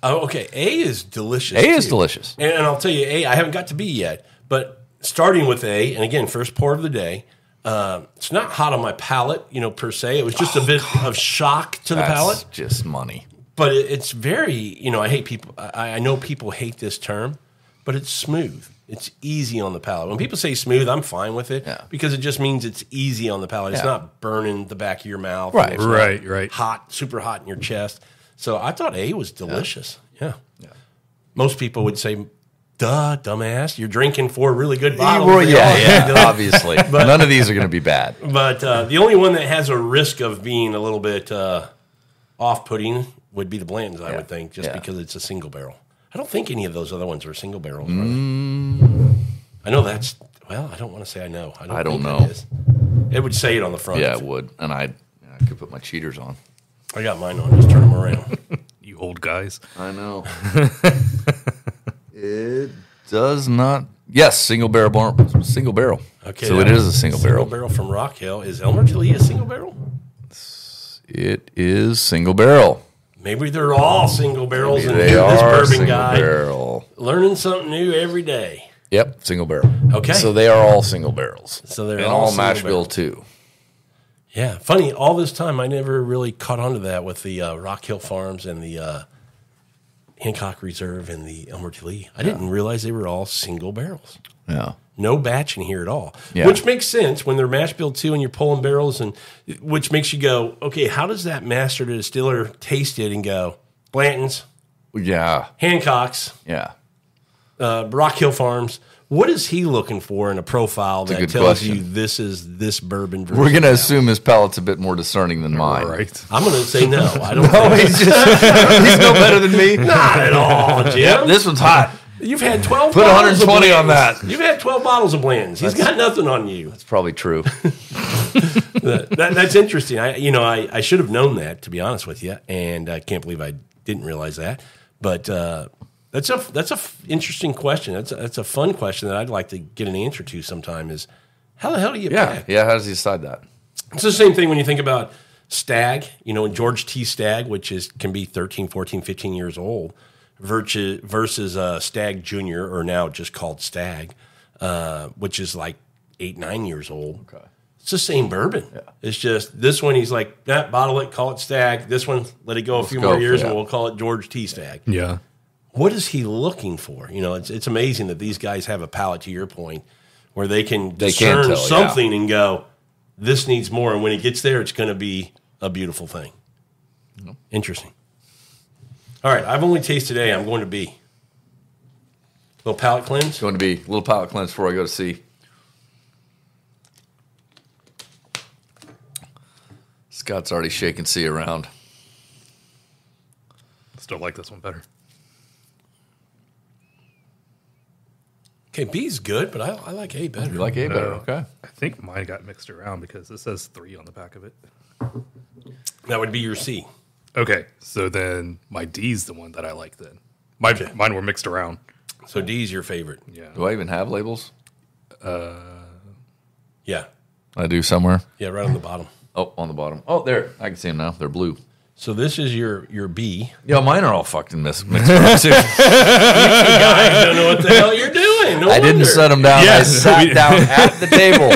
Oh, okay. A is delicious. A is delicious. And I'll tell you, I haven't got to B yet, but starting with A, and again, first pour of the day, it's not hot on my palate, per se. It was just a bit of shock to the palate. Just money. But it's very, I hate people. I know people hate this term, but it's smooth. It's easy on the palate. When people say smooth, I'm fine with it because it just means it's easy on the palate. It's not burning the back of your mouth. Right, right. Hot, super hot in your chest. So I thought A was delicious. Yeah. Most people would say, duh, dumbass, you're drinking 4 really good bottles. Obviously. But none of these are going to be bad. But the only one that has a risk of being a little bit off-putting would be the Blantons, I would think, just because it's a single barrel. I don't think any of those other ones are single barrels. I know that's, I don't want to say I know. I don't know. It would say it on the front. Yeah, it would. And I could put my cheaters on. I got mine on. Just turn them around. You old guys. I know. It does not. Yes, single barrel. Single barrel. Okay. So it is a single barrel. Single barrel from Rockhill. Is Elmer Tilly a single barrel? It is single barrel. Maybe they're all single barrels. Maybe they are this bourbon single guy barrel. Learning something new every day. Yep, single barrel. Okay. So they are all single barrels. So they're and all Mashbill too. Yeah, funny. All this time, I never really caught on to that with the Rockhill Farms and the Hancock Reserve and the Elmer Tilly. I didn't realize they were all single barrels. Yeah. No batch in here at all, yeah. Which makes sense when they're mash bill too, and you're pulling barrels, and which makes you go, okay, how does that master distiller taste it and go, Blantons, yeah, Hancocks, yeah, Rockhill Farms. What is he looking for in a profile that tells you this is this bourbon? We're going to assume his palate's a bit more discerning than mine. Right. I'm going to say no. I don't know. He's no better than me. Not at all, Jim. Yep, this one's hot. You've had 12 Put bottles 120 of on that. You've had 12 bottles of Blantons. He's got nothing on you. That's probably true. That's interesting. I should have known that, to be honest with you, and I can't believe I didn't realize that. But that's a interesting question. That's a fun question that I'd like to get an answer to sometime is, how the hell do you pick? Yeah, how does he decide that? It's the same thing when you think about Stag, George T. Stag, which can be 13, 14, 15 years old, versus Stag Junior, or now just called Stag, which is like 8, 9 years old. Okay. It's the same bourbon. Yeah. It's just this one, he's like, bottle it, call it Stag. This one, let it go a few more years, and we'll call it George T. Stag. Yeah. What is he looking for? It's amazing that these guys have a palate, to your point, where they can discern tell, something and go, this needs more. And when it gets there, it's going to be a beautiful thing. Nope. Interesting. All right, I've only tasted A. I'm going to B. Little palate cleanse? Going to be a little palate cleanse before I go to C. Scott's already shaking C around. Still like this one better. Okay, B's good, but I like A better. You like A better, okay. I think mine got mixed around because it says 3 on the back of it. That would be your C. Okay, so then my D's the one that I like then. Mine were mixed around. So D's your favorite. Yeah. Do I even have labels? Yeah. I do somewhere. Yeah, right on the bottom. Oh, on the bottom. Oh, there. I can see them now. They're blue. So this is your B. Yeah, mine are all fucking mixed around too. You guys don't know what the hell you're doing. No I didn't set them down. Yes. I sat down at the table.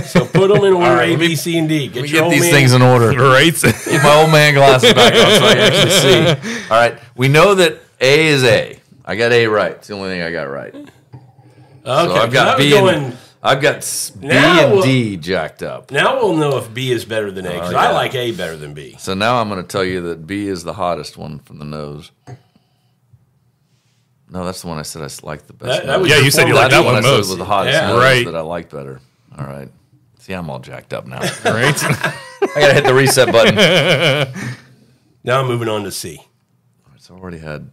So put them in order, A, B, C, and D. Get these things in order. Right. Get my old man glasses back on so I can actually see. All right. We know that A is A. I got A right. It's the only thing I got right. Okay. So I've got B and D jacked up. Now we'll know if B is better than A, because I like A better than B. So now I'm going to tell you that B is the hottest one from the nose. No, that's the one I said I liked the best. You said you liked that one most. Was the hottest nose that I like better. All right. See, I'm all jacked up now. Right? I got to hit the reset button. Now I'm moving on to C. It's already had...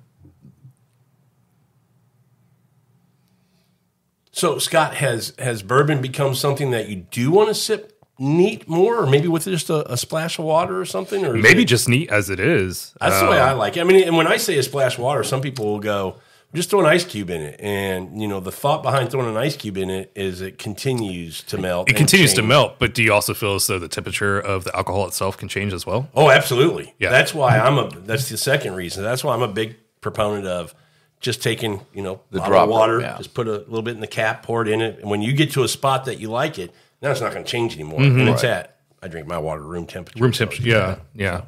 So, Scott, has bourbon become something that you do want to sip neat more, or maybe with just a splash of water or something? Or maybe just neat as it is. That's the way I like it. I mean, and when I say a splash of water, some people will go, just throw an ice cube in it. And, the thought behind throwing an ice cube in it is it continues to melt. It continues to melt, but do you also feel as though the temperature of the alcohol itself can change as well? Oh, absolutely. Yeah. That's why that's the second reason. That's why I'm a big proponent of just taking, the drop of water, just put a little bit in the cap, pour it in it. And when you get to a spot that you like it, now it's not going to change anymore. Mm-hmm. And it's I drink my water room temperature. Room temperature, yeah.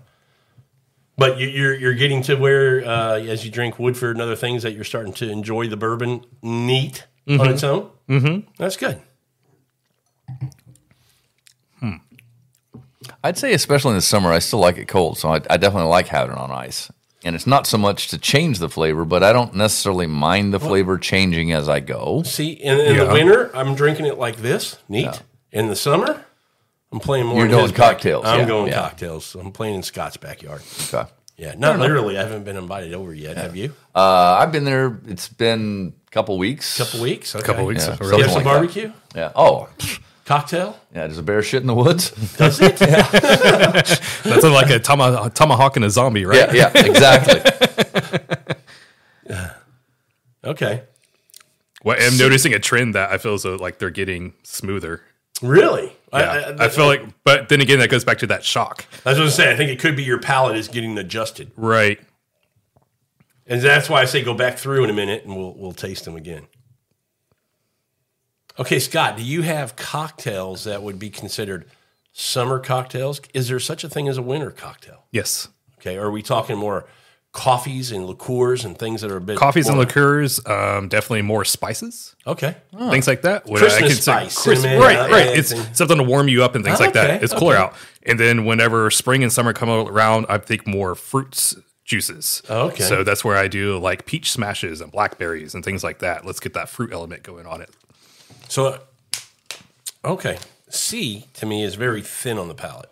But you're getting to where, as you drink Woodford and other things, that you're starting to enjoy the bourbon neat on its own. Mm-hmm. That's good. I'd say, especially in the summer, I still like it cold. So I definitely like having it on ice. And it's not so much to change the flavor, but I don't necessarily mind the flavor changing as I go. See, in the winter, I'm drinking it like this, neat. Yeah. In the summer, I'm playing more. You're going cocktails. I'm going cocktails. I'm playing in Scott's backyard. Okay. Yeah, not literally. I haven't been invited over yet. Yeah. Have you? I've been there. It's been a couple weeks. Okay. A couple weeks. Yeah. You have some barbecue? Yeah. Oh. Cocktail? Yeah, does a bear shit in the woods? Does it? Yeah. That's like a tomahawk and a zombie, right? Yeah, exactly. Okay. Well, I'm noticing a trend that I feel as though like they're getting smoother. Really? Yeah. I feel like, but then again, that goes back to that shock. I was going to say, I think it could be your palate is getting adjusted. Right. And that's why I say go back through in a minute and we'll taste them again. Okay, Scott, do you have cocktails that would be considered summer cocktails? Is there such a thing as a winter cocktail? Yes. Okay, or are we talking more coffees and liqueurs and things that are a bit coffees and liqueurs? Definitely more spices. Okay, things like that. Christmas spice, cinnamon, right. It's something to warm you up and things like that. It's cooler out. And then whenever spring and summer come around, I think more fruits. Juices. Okay. So that's where I do like peach smashes and blackberries and things like that. Let's get that fruit element going on it. So, okay. C, to me, is very thin on the palate.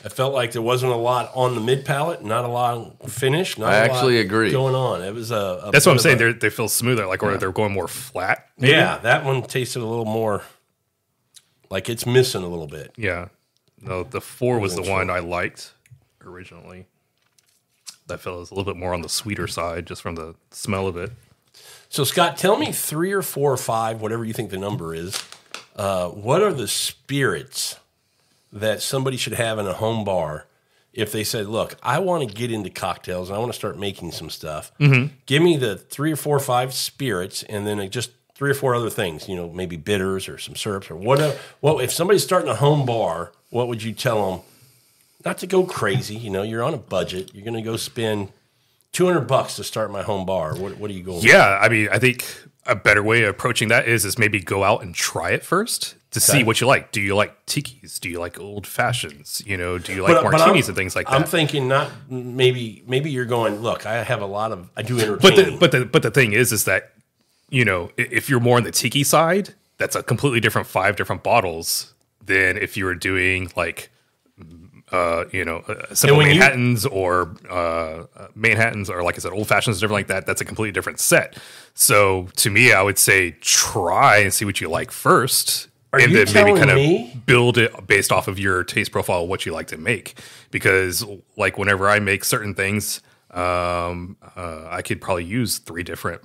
I felt like there wasn't a lot on the mid-palate, not a lot on finish. I actually agree. Going on. It was a That's what I'm saying. They feel smoother, like, or they're going more flat. Maybe? Yeah, that one tasted a little more like it's missing a little bit. Yeah. No, the 4 was the one I liked originally. That felt a little bit more on the sweeter side, just from the smell of it. So, Scott, tell me 3 or 4 or 5, whatever you think the number is. What are the spirits that somebody should have in a home bar if they said, look, I want to get into cocktails and I want to start making some stuff. Give me the 3 or 4 or 5 spirits and then just 3 or 4 other things, maybe bitters or some syrups or whatever. Well, if somebody's starting a home bar, what would you tell them? Not to go crazy. You're on a budget. You're going to go spend $200 to start my home bar. What are you going? Yeah, I mean, I think a better way of approaching that is maybe go out and try it first to see what you like. Do you like tikis? Do you like old fashions? Do you like martinis and things like that? I'm thinking not maybe you're going, look, I do entertaining. But the thing is that if you're more on the tiki side, that's a completely different 5 different bottles than if you were doing like simple Manhattans or like I said, old fashions, different like that. That's a completely different set. So to me, I would say try and see what you like first, and then maybe kind of build it based off of your taste profile, what you like to make. Because like whenever I make certain things, I could probably use 3 different,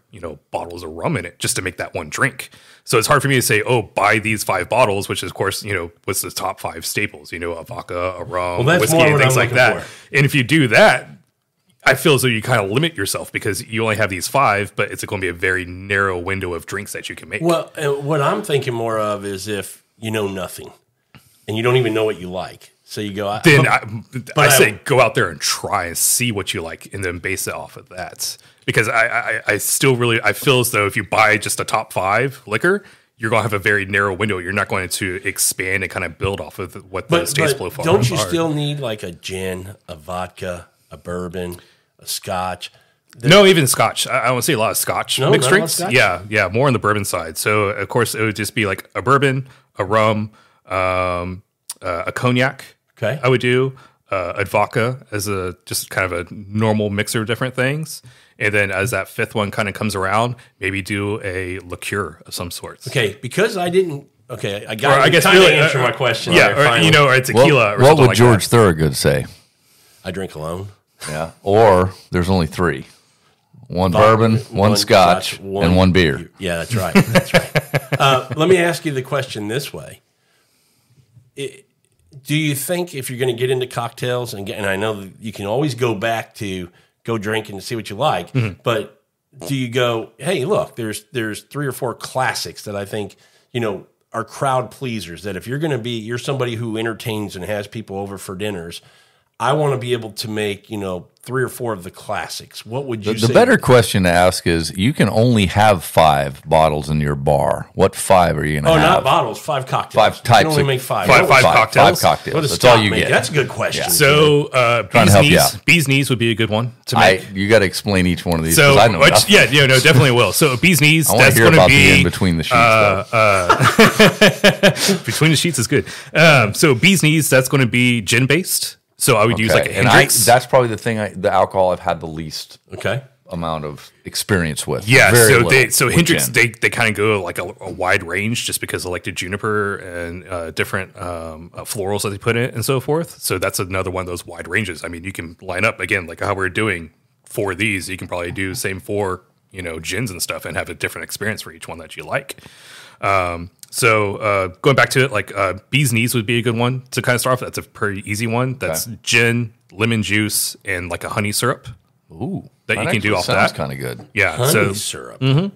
bottles of rum in it just to make that one drink. So it's hard for me to say, oh, buy these 5 bottles, which is, of course, what's the top 5 staples, a vodka, a rum, whiskey, and things like that. And if you do that, I feel as though you kind of limit yourself because you only have these 5, but it's going to be a very narrow window of drinks that you can make. Well, what I'm thinking more of is if you know nothing and you don't even know what you like. So you go out. Then I say go out there and try and see what you like and then base it off of that. Because I still really, I feel as though if you buy just a top 5 liquor, you're going to have a very narrow window. You're not going to expand and kind of build off of what the taste profile is. Don't you still need like a gin, a vodka, a bourbon, a scotch? No, even scotch. I want to say a lot of scotch mixed drinks. Yeah, more on the bourbon side. So, of course, it would just be like a bourbon, a rum, a cognac. Okay, I would do a vodka as just kind of a normal mixer of different things. And then as that 5th one kind of comes around, maybe do a liqueur of some sorts. Okay, because I didn't. Okay, I guess really answer my question. Yeah, or a tequila. What would George Thorogood say? I drink alone. Yeah, or there's only 3: 1 bourbon, 1 scotch, and 1 beer. Yeah, that's right. That's right. Let me ask you the question this way. Do you think if you're going to get into cocktails, and I know that you can always go back to go drink and see what you like, but do you go, hey, look, there's 3 or 4 classics that I think, are crowd pleasers, that if you're somebody who entertains and has people over for dinners, I want to be able to make, 3 or 4 of the classics. What would you say? The better question to ask is, you can only have 5 bottles in your bar. What 5 are you going to have? Oh, not bottles, 5 cocktails. 5 types. You can only make 5. 5 cocktails? 5 cocktails. That's all you get. That's a good question. Yeah. So, bee's knees would be a good one to make. You got to explain each one of these. So, I know definitely will. So, bee's knees, that's going to be the in between the sheets. Between the sheets is good. So, bee's knees, that's going to be gin based. So I would use like a Hendrix. That's probably the alcohol I've had the least amount of experience with. Yeah, so Hendrix they kind of go like a wide range just because of like the juniper and different florals that they put in it and so forth. So that's another one of those wide ranges. I mean, you can line up again like how we're doing 4 of these. You can probably do the same 4 gins and stuff and have a different experience for each one that you like. So going back to it, like bee's knees would be a good one to kind of start off. That's a pretty easy one. That's gin, lemon juice, and like a honey syrup. Ooh, that you can do off that. Sounds kind of good. Yeah, honey syrup. Mm-hmm.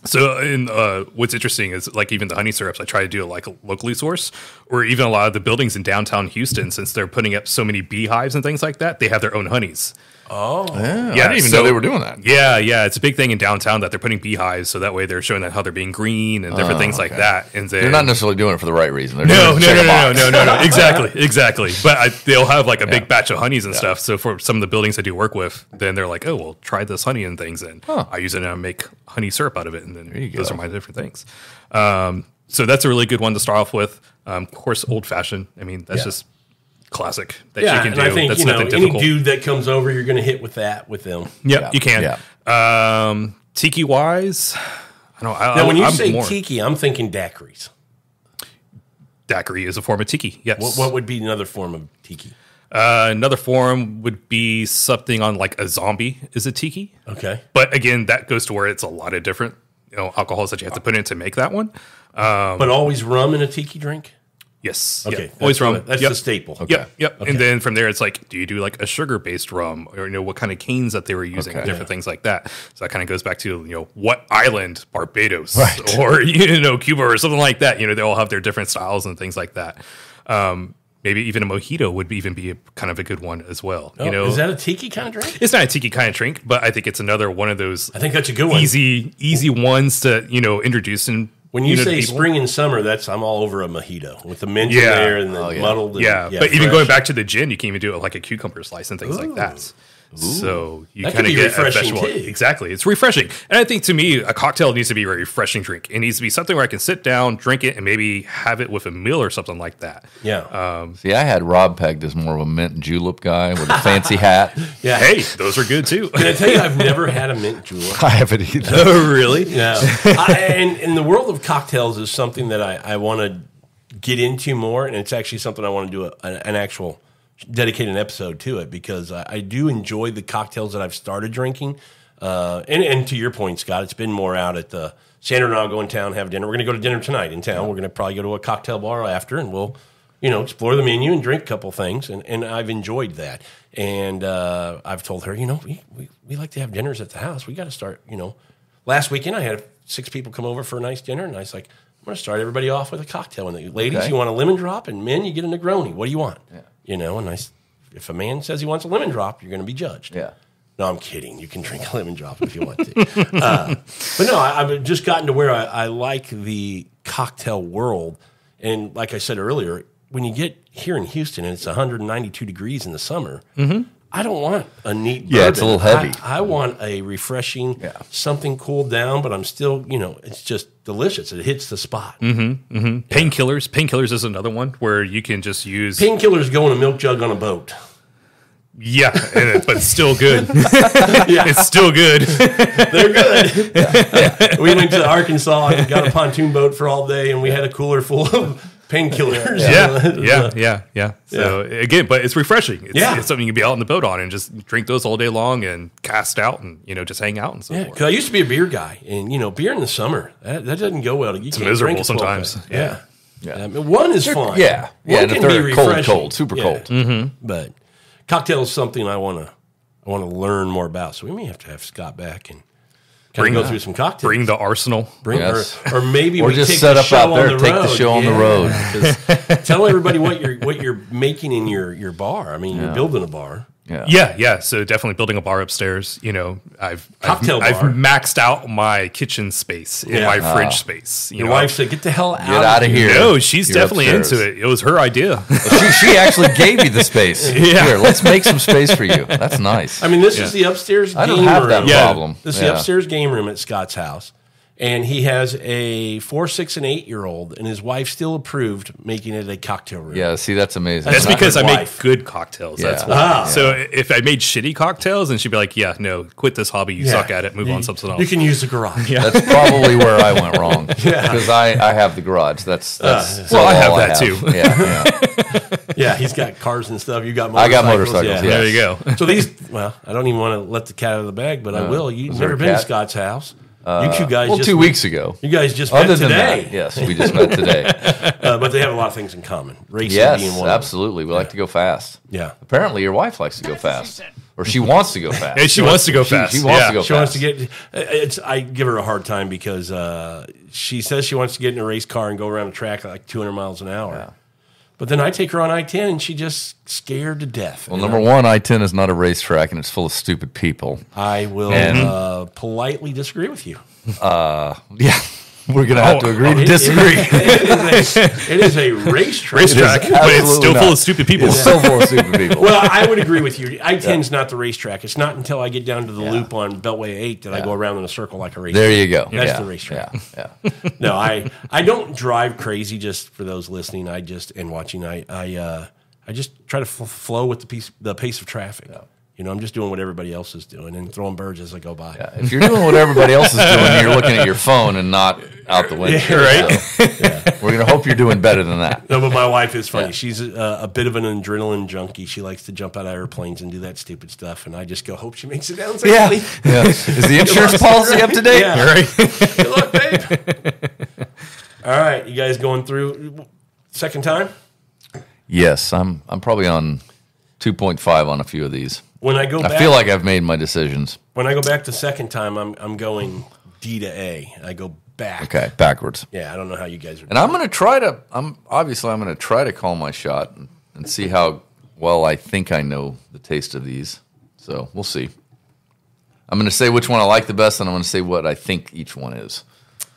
So, what's interesting is like even the honey syrups, I try to do it like locally sourced, or even a lot of the buildings in downtown Houston, since they're putting up so many beehives and things like that, they have their own honeys. Oh, yeah! I didn't even know they were doing that. Yeah, it's a big thing in downtown that they're putting beehives, so that way they're showing that how they're being green and different things like that. And they're not necessarily doing it for the right reason. No, exactly. But they'll have like a big batch of honeys and stuff. So for some of the buildings I do work with, then they're like, oh, well, try this honey and things, and I use it and I make honey syrup out of it, and then those are my different things. So that's a really good one to start off with. Of course, old fashioned. I mean, that's just classic that you can do. I think, that's nothing difficult. Any dude that comes over, you're going to hit with them. Yeah, you can. Yeah. Tiki wise, now, when you say tiki, I'm thinking daiquiris. Daiquiri is a form of tiki, yes. What would be another form of tiki? Another form would be something on like a zombie is a tiki. Okay. But again, that goes to where it's a lot of different alcohols that you have to put in to make that one. But always rum in a tiki drink? Yes. Okay. Yep. Always rum. That's Yep. the staple. Yep. Okay. And then from there, it's like, do you do like a sugar-based rum, or what kind of canes that they were using, different things like that. So that kind of goes back to what island, Barbados, or Cuba, or something like that. They all have their different styles and things like that. Maybe even a mojito would even be kind of a good one as well. Is that a tiki kind of drink? It's not a tiki kind of drink, but I think it's another one of those. I think that's a good one. Easy ones to introduce and. When you say spring and summer, I'm all over a mojito with the mint in there and the muddled. And, but even going back to the gin, you can even do it like a cucumber slice and things like that. So you kind of get refreshing a vegetable. Exactly. It's refreshing. And I think to me, a cocktail needs to be a very refreshing drink. It needs to be something where I can sit down, drink it, and maybe have it with a meal or something like that. Yeah. See, I had Rob pegged as more of a mint julep guy with a fancy hat. Yeah. Hey, those are good too. Can I tell you, I've never had a mint julep. I haven't either. Oh, really? No. And in the world of cocktails is something that I want to get into more, and it's actually something I want to do an actual dedicate an episode to it, because I do enjoy the cocktails that I've started drinking. And to your point, Scott, it's been more out at the Sandra and I'll go in town, have dinner. We're going to go to dinner tonight in town. We're going to probably go to a cocktail bar after, and we'll explore the menu and drink a couple things. And I've enjoyed that. And I've told her, we like to have dinners at the house. We got to start. Last weekend I had 6 people come over for a nice dinner, and I was like, I'm going to start everybody off with a cocktail. And the ladies, you want a lemon drop, and men, you get a Negroni. What do you want? Yeah. And if a man says he wants a lemon drop, you're going to be judged. Yeah. No, I'm kidding. You can drink a lemon drop if you want to. But no, I've just gotten to where I like the cocktail world. And like I said earlier, when you get here in Houston and it's 192 degrees in the summer, I don't want a neat bourbon. Yeah, it's a little heavy. I want a refreshing, something cooled down, but I'm still, it's just delicious. It hits the spot. Painkillers. Painkillers is another one where you can just use... Painkillers go in a milk jug on a boat. Yeah, but it's still good. It's still good. They're good. We went to Arkansas and got a pontoon boat for all day, and we had a cooler full of painkillers. Yeah. So again, but it's refreshing. It's something you can be out on the boat on and just drink those all day long and cast out and just hang out and so forth. Because I used to be a beer guy, and beer in the summer that doesn't go well. It's miserable sometimes. Yeah. I mean, one is fun. Yeah, one and can if they're be refreshing. cold, super cold. But cocktail is something I want to learn more about. So we may have to have Scott back and go through some cocktails. Bring the arsenal. Or maybe or we just take set the up show out there, on the take road. the show on the road. Tell everybody what you're making in your bar. I mean, you're building a bar. Yeah. So definitely building a bar upstairs. I've maxed out my kitchen space in my fridge space. Your wife said, "Get the hell out of here." No, she's definitely into it. It was her idea. She actually gave you the space. Here, let's make some space for you. That's nice. I mean, this is the upstairs game room. I don't have that problem. This is the upstairs game room at Scott's house. And he has a 4, 6, and 8-year-old, and his wife still approved making it a cocktail room. Yeah, see, that's amazing. That's because I make good cocktails. Yeah. That's why. So if I made shitty cocktails, then she'd be like, no, quit this hobby. You suck at it. Move on to something else. You can use the garage. That's probably where I went wrong. Because I have the garage. That's well, I have that too. Yeah, he's got cars and stuff. You got motorcycles. I got motorcycles, yeah. There you go. So I don't even want to let the cat out of the bag, but I will. You've never been to Scott's house. You two guys 2 weeks ago. You guys just met today. That, yes, we just met today. But they have a lot of things in common. Racing being one. Absolutely. We like to go fast. Yeah. Apparently, your wife likes to go fast. Or she wants to go fast. And she wants to go fast. She wants to go fast. She wants to get... I give her a hard time because she says she wants to get in a race car and go around a track at like 200 miles an hour. Yeah. But then I take her on I-10 and she just scared to death. Well, number one, I-10 is not a racetrack and it's full of stupid people. I will politely disagree with you. Yeah. We're going to have to agree to disagree. It is a racetrack. But it's still full of stupid people. It's still full of stupid people. Well, I would agree with you. I-10 is not the racetrack. It's not until I get down to the loop on Beltway 8 that I go around in a circle like a racetrack. There you go. That's the racetrack. Yeah. No, I don't drive crazy, just for those listening and watching. I just try to flow with the pace of traffic. Yeah. I'm just doing what everybody else is doing and throwing birds as I go by. Yeah, if you're doing what everybody else is doing, you're looking at your phone and not out the window. Yeah, right? So, we're going to hope you're doing better than that. No, but my wife is funny. Yeah. She's a bit of an adrenaline junkie. She likes to jump out of airplanes and do that stupid stuff, and I just go, hope she makes it down safely. Yeah. Is the insurance policy up to date? Yeah. Right. Good luck, babe. All right, you guys going through... Second time? Yes, I'm probably on 2.5 on a few of these. When I go back, I feel like I've made my decisions. when I go back the second time, I'm going D to A. I go back. Okay, backwards. Yeah, I don't know how you guys are. And I'm going to try to. I'm going to try to call my shot and see how well I think I know the taste of these. So we'll see. I'm going to say which one I like the best, and I'm going to say what I think each one is.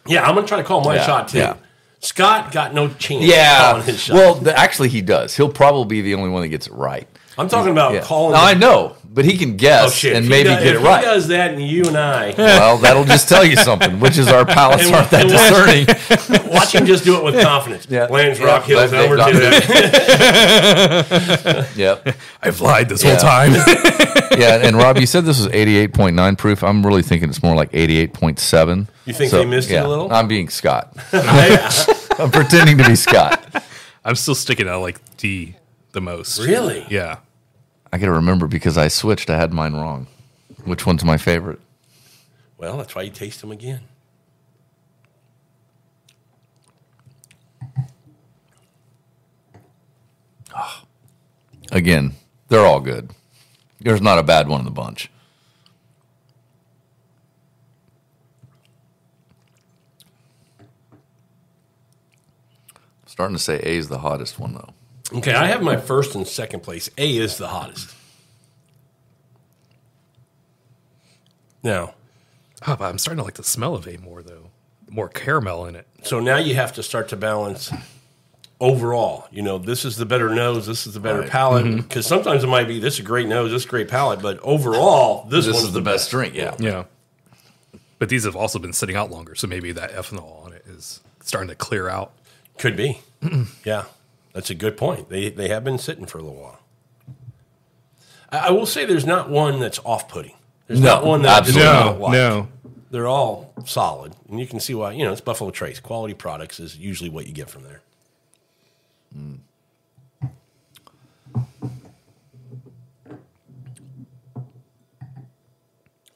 Yeah, I'm going to try to call my shot too. Yeah. Scott got no chance. Yeah. His shot. Well, actually, he does. He'll probably be the only one that gets it right. I'm talking about calling. Now, I know, but he can guess and If maybe he does, get it if right. He does that, and you and I. Well, that'll just tell you something, which is our palates aren't that discerning. Watch him just do it with confidence. Yeah. Blantons, Rockhill, Elmer Rock- did that. Yep. I've lied this whole time. Yeah, and Rob, you said this was 88.9 proof. I'm really thinking it's more like 88.7. You think they missed it a little? I'm being Scott. Yeah. I'm pretending to be Scott. I'm still sticking out like D the most. Really? Yeah. I got to remember because I switched. I had mine wrong. Which one's my favorite? Well, that's why you taste them again. Again, they're all good. There's not a bad one in the bunch. Starting to say A is the hottest one, though. Okay, I have my first and second place. A is the hottest. Now, Oh, but I'm starting to like the smell of A more, though. More caramel in it. so now you have to start to balance overall. You know, this is the better nose, this is the better palate. Because sometimes it might be this is a great nose, this is a great palate, but overall, this This one's is the best drink, yeah. Yeah. But these have also been sitting out longer, so maybe that ethanol on it is starting to clear out. Could be. Yeah, that's a good point. They have been sitting for a little while. I will say there's not one that's off-putting. There's not one that I just don't like. They're all solid, and you can see why. You know, it's Buffalo Trace. Quality products is usually what you get from there.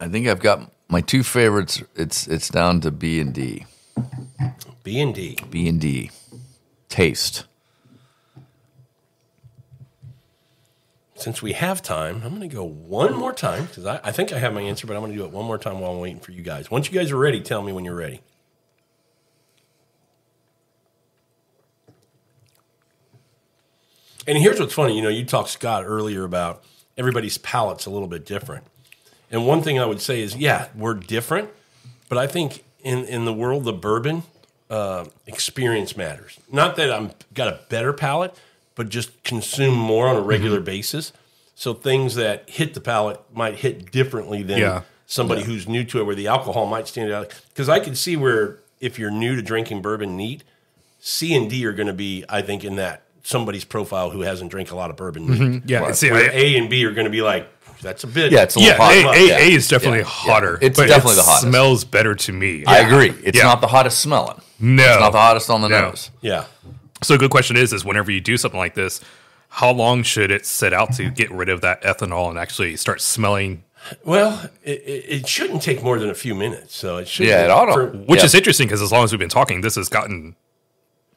I think I've got my two favorites. It's down to B and D. B and D. B and D. Taste. Since we have time, I'm going to go one more time because I think I have my answer, but I'm going to do it one more time while I'm waiting for you guys. Once you guys are ready, tell me when you're ready. And here's what's funny. You know, you talked, Scott, earlier about everybody's palate's a little bit different. And one thing I would say is, yeah, we're different, but I think in the world of bourbon, experience matters. Not that I'm got a better palate, but just consume more on a regular basis. So things that hit the palate might hit differently than somebody who's new to it, where the alcohol might stand out. Because I can see where if you're new to drinking bourbon neat, C and D are going to be, I think, in that somebody's profile who hasn't drank a lot of bourbon neat. Yeah, Where see, A and B are going to be like, that's a bit. Yeah, it's a little hot. A is definitely hotter. It's but definitely it the hottest. Smells better to me. I agree. It's not the hottest smelling. No. It's not the hottest on the nose. Yeah. So a good question is whenever you do something like this, how long should it sit out to get rid of that ethanol and actually start smelling? Well, it shouldn't take more than a few minutes. So it should. Yeah, it ought to. Which is interesting because as long as we've been talking, this has gotten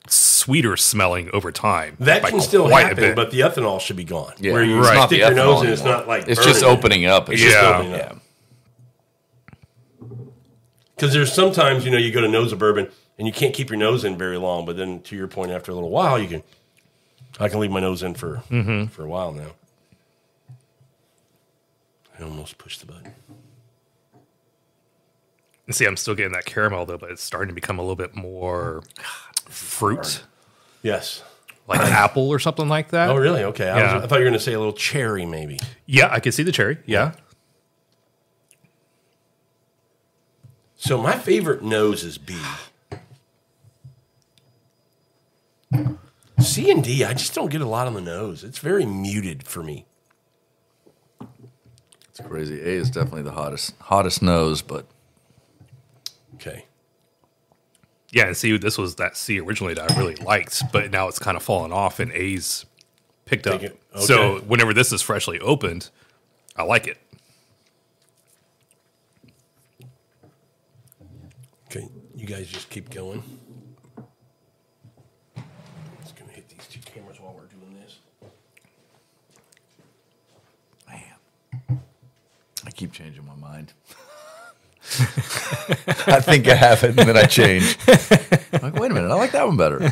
sweeter smelling over time. That by can still quite a happen, bit. but the ethanol should be gone. Yeah. Where you It's not stick the your nose ethanol in, it's anymore. not like It's just burning. opening it up. It's Yeah. just opening up. Because there's sometimes, you know, you go to nose a bourbon and you can't keep your nose in very long, but then to your point, after a little while, I can leave my nose in for a while now. I almost pushed the button. And see, I'm still getting that caramel though, but it's starting to become a little bit more fruit, Yes. like apple or something like that. Oh, really? Okay. Yeah. I thought you were going to say a little cherry, maybe. Yeah, I can see the cherry. Yeah. So my favorite nose is B. C and D, I just don't get a lot on the nose. It's very muted for me. It's crazy. A is definitely the hottest nose, but Okay. Yeah, and see, this was that C originally that I really liked, but now it's kind of fallen off and A's picked up. Okay. So whenever this is freshly opened, I like it. Okay. You guys just keep going. It's going to hit cameras while we're doing this. Man, I keep changing my mind. I think I have it, and then I change. I'm like, wait a minute, I like that one better.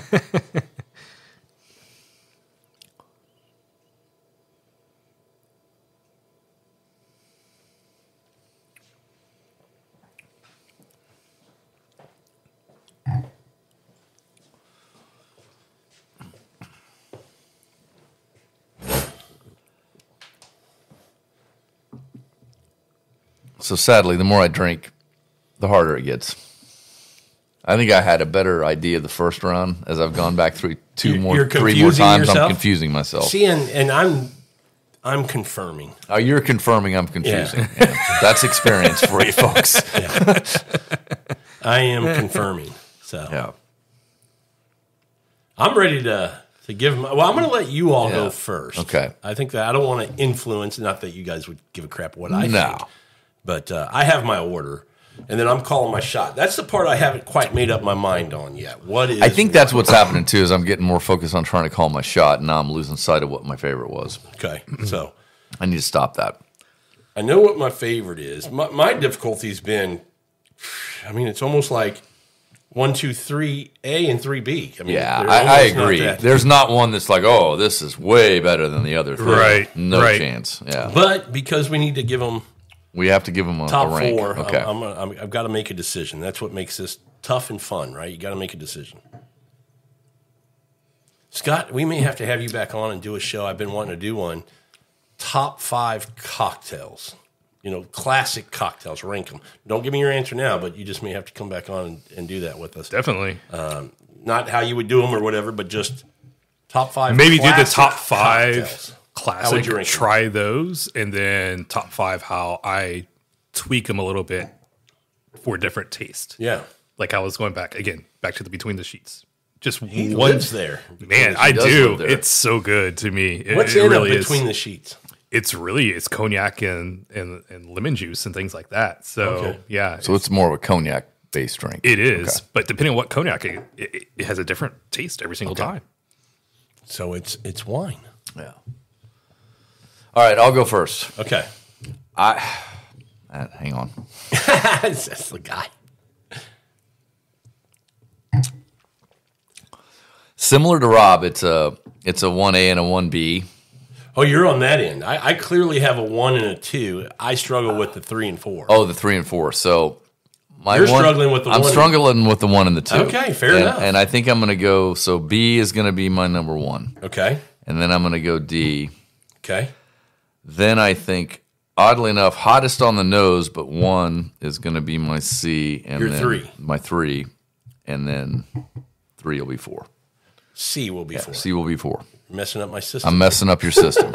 So sadly, the more I drink, the harder it gets. I think I had a better idea the first round. As I've gone back through three more times, yourself? I'm confusing myself. See, and I'm confirming. Oh, you're confirming I'm confusing. Yeah. Yeah. That's experience for you folks. Yeah. I am confirming. So yeah. I'm ready to give them. Well, I'm going to let you all go first. Okay. I think that I don't want to influence. Not that you guys would give a crap what I think. But I have my order, and then I'm calling my shot. That's the part I haven't quite made up my mind on yet. What is? I think that's what's happening too. Is I'm getting more focused on trying to call my shot, and now I'm losing sight of what my favorite was. Okay, so I need to stop that. I know what my favorite is. My difficulty's been. I mean, it's almost like 1, 2, 3A and 3B. I mean, yeah, I agree. There's not one that's like, oh, this is way better than the other three. Right. No chance. Yeah. But because we need to give them. We have to give them a top rank. 4. Okay. I've got to make a decision. That's what makes this tough and fun, right? You got to make a decision. Scott, we may have to have you back on and do a show. I've been wanting to do one. Top 5 cocktails. You know, classic cocktails. Rank them. Don't give me your answer now, but you just may have to come back on and do that with us. Definitely. Not how you would do them or whatever, but just top 5. Maybe do the top 5. Cocktails. Classic, try those, and then top 5 how I tweak them a little bit for different taste. Yeah. Like I was going back to the Between the Sheets. Just he one lives there. Man, I do. It's so good to me. What's in really Between the Sheets? It's cognac and lemon juice and things like that. So yeah. So it's more of a cognac based drink. It is, but depending on what cognac, it has a different taste every single time. So it's wine. Yeah. All right, I'll go first. Okay. Hang on. That's the guy. Similar to Rob, it's a 1A and a 1B. Oh, you're on that end. I clearly have a 1 and a 2. I struggle with the 3 and 4. Oh, the 3 and 4. So you're struggling with the 1. I'm struggling with the 1 and the 2. Okay, fair enough. And I think I'm going to go. So B is going to be my number 1. Okay. And then I'm going to go D. Okay. Then I think, oddly enough, hottest on the nose, but 1 is going to be my C. And your then 3. My 3. And then 3 will be 4. C will be 4. C will be 4. You're messing up my system. I'm messing up your system.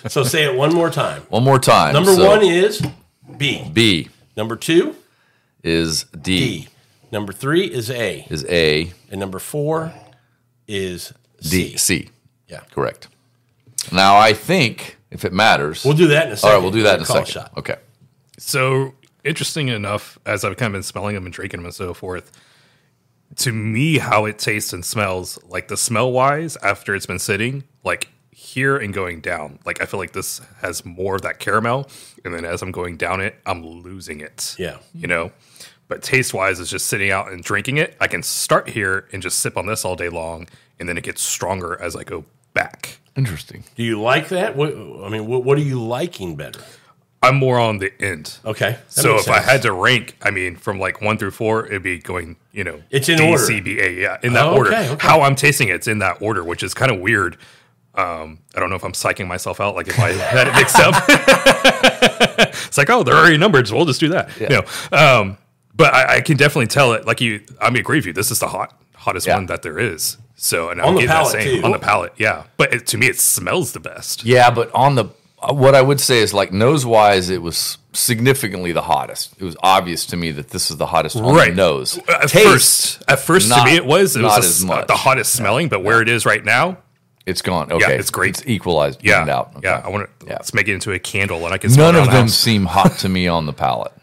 So say it one more time. One more time. Number 1 is B. B. Number 2 is D. Number 3 is A. Is A. And number 4 is C. D. C. Yeah. Correct. Now, I think, if it matters... We'll do that in a second. All right, we'll do that in a second. Shot. Okay. So, interesting enough, as I've kind of been smelling them and drinking them and so forth, to me, how it tastes and smells, like the smell-wise, after it's been sitting, like here and going down, like I feel like this has more of that caramel, and then as I'm going down it, I'm losing it. Yeah. You know? But taste-wise, it's just sitting out and drinking it. I can start here and just sip on this all day long, and then it gets stronger as I go back. Interesting. Do you like that? What are you liking better? I'm more on the end. Okay. So if I had to rank, I mean, from like 1 through 4, it'd be going, it's in D, order. C, B, A, yeah, in that order. Okay. How I'm tasting it's in that order, which is kind of weird. I don't know if I'm psyching myself out, like if I had it mixed up. It's like, oh, they're already numbered, so we'll just do that. Yeah. But I can definitely tell it. Like I agree with you. This is the hottest one that there is. So, and on the palate too. On the palate, yeah. But to me, it smells the best. Yeah, but what I would say is, like, nose-wise, it was significantly the hottest. It was obvious to me that this is the hottest on the nose. At first, to me, it was the hottest smelling. But where it is right now, it's gone. Okay, yeah, it's great. It's equalized. Out. Okay. Yeah, let's make it into a candle, and I can. Smell None of them seem hot to me on the palate.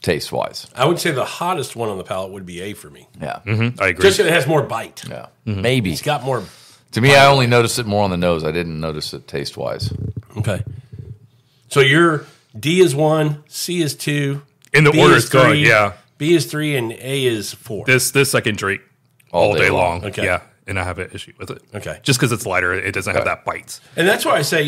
taste wise. I would say the hottest one on the palate would be A for me. Yeah. I agree. Just because it has more bite. Yeah. Maybe. It's got more. To me, I only noticed it more on the nose. I didn't notice it taste wise. Okay. So your D is 1, C is 2. In the B order is it's going, 3, yeah. B is 3, and A is 4. This I can drink all day long. Okay. Yeah, and I have an issue with it. Okay. Just because it's lighter, it doesn't have that bite. And that's why I say,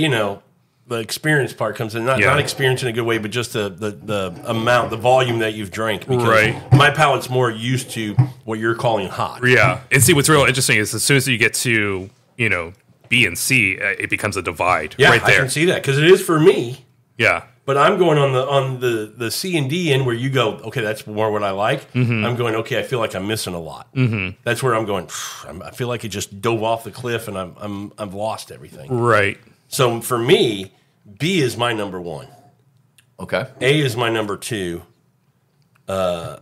the experience part comes in. Not experience in a good way, but just the amount, the volume that you've drank. Because Right. my palate's more used to what you're calling hot. Yeah. And see, what's real interesting is as soon as you get to, B and C, it becomes a divide right there. I can see that because it is for me. Yeah. But I'm going on the C and D end where you go, okay, that's more what I like. Mm-hmm. I'm going, okay, I feel like I'm missing a lot. Mm-hmm. That's where I'm going. I feel like it just dove off the cliff and I've lost everything. Right. So for me, B is my number 1. Okay. A is my number 2. I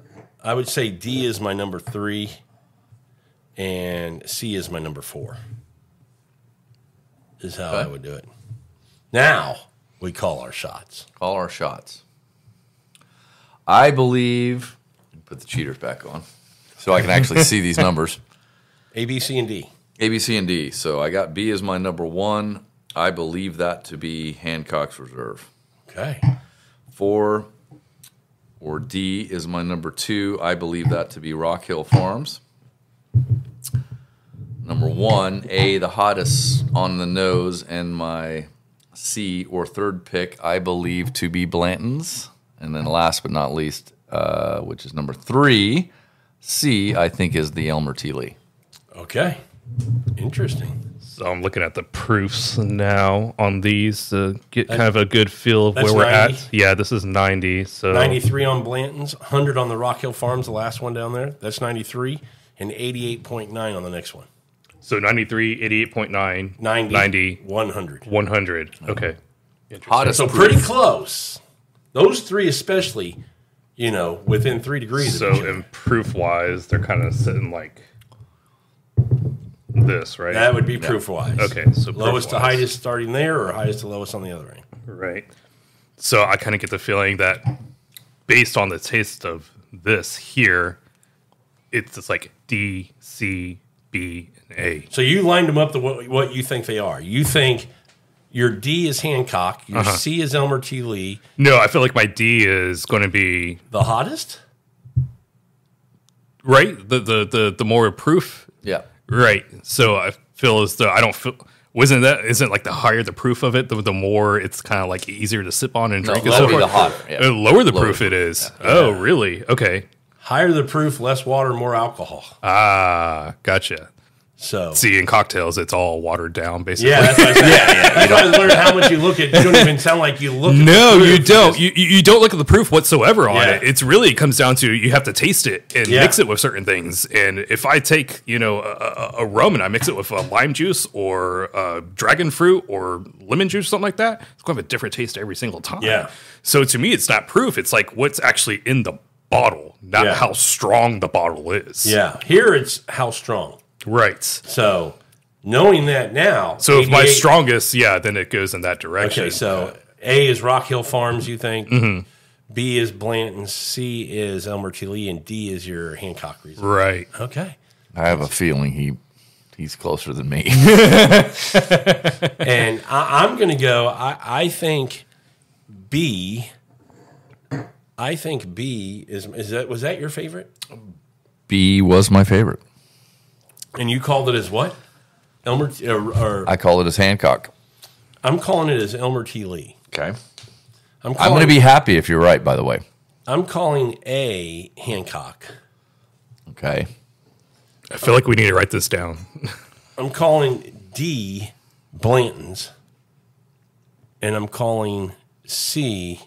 would say D is my number 3, and C is my number 4. Is how I would do it. Now we call our shots. Call our shots. I believe. Put the cheaters back on, so I can actually see these numbers. A, B, C, and D. A, B, C, and D. So I got B as my number 1. I believe that to be Hancock's Reserve. Okay. 4 or D is my number 2. I believe that to be Rockhill Farms. Number 1, A, the hottest on the nose, and my C or third pick, I believe to be Blantons. And then last but not least, which is number 3, C, I think is the Elmer T. Lee. Okay. Interesting. So I'm looking at the proofs now on these to get kind of a good feel of That's where we're 90? at. Yeah, this is 90. So 93 on Blantons, 100 on the Rockhill Farms, the last one down there. That's 93, and 88.9 on the next one. So 93, 88.9, 90, 100. 100. Okay. Hottest So pretty close. Those three especially, within 3 degrees So of each other. in proof wise, they're kind of sitting like this, right? That would be proof-wise. Okay, so lowest to proof-wise. highest starting there, or highest to lowest on the other end. Right. So I kind of get the feeling that based on the taste of this here, it's just like D, C, B, and A. So you lined them up to what you think they are. You think your D is Hancock, your C is Elmer T. Lee. No, I feel like my D is going to be The hottest? right. The more proof. Yeah. Right. So I feel as though I don't feel. Isn't like the higher the proof of it, the more it's kind of like easier to sip on and No, drink. and lower so the forth. hotter. Yeah. Lower the Lower proof the it is. Oh, really? Okay. Higher the proof, less water, more alcohol. Ah, gotcha. So See, in cocktails, it's all watered down, basically. yeah, that's what I said. That's why I learned how much you look at. You don't even sound like you look at No, the proof. you don't. You don't look at the proof whatsoever on Yeah. it. It's really it comes down to you have to taste it and Yeah. mix it with certain things. And if I take a rum and I mix it with lime juice or dragon fruit or lemon juice or something like that, it's going to have a different taste every single time. Yeah. So to me, it's not proof. It's like what's actually in the bottle, not Yeah. how strong the bottle is. Yeah, here it's how strong. Right. So knowing that now. So if my 88 strongest, then it goes in that direction. Okay, so A is Rockhill Farms, you think? Mm-hmm. B is Blantons, C is Elmer T. Lee, and D is your Hancock Reserve. Right. Okay. I have a feeling he's closer than me. And I'm going to go, I think B. I think B was that your favorite? B was my favorite. And you called it as what? Elmer or I call it as Hancock. I'm calling it as Elmer T. Lee. Okay. I'm I'm going to be happy if you're right, by the way. I'm calling A Hancock. Okay. I feel like we need to write this down. I'm calling D Blantons. And I'm calling C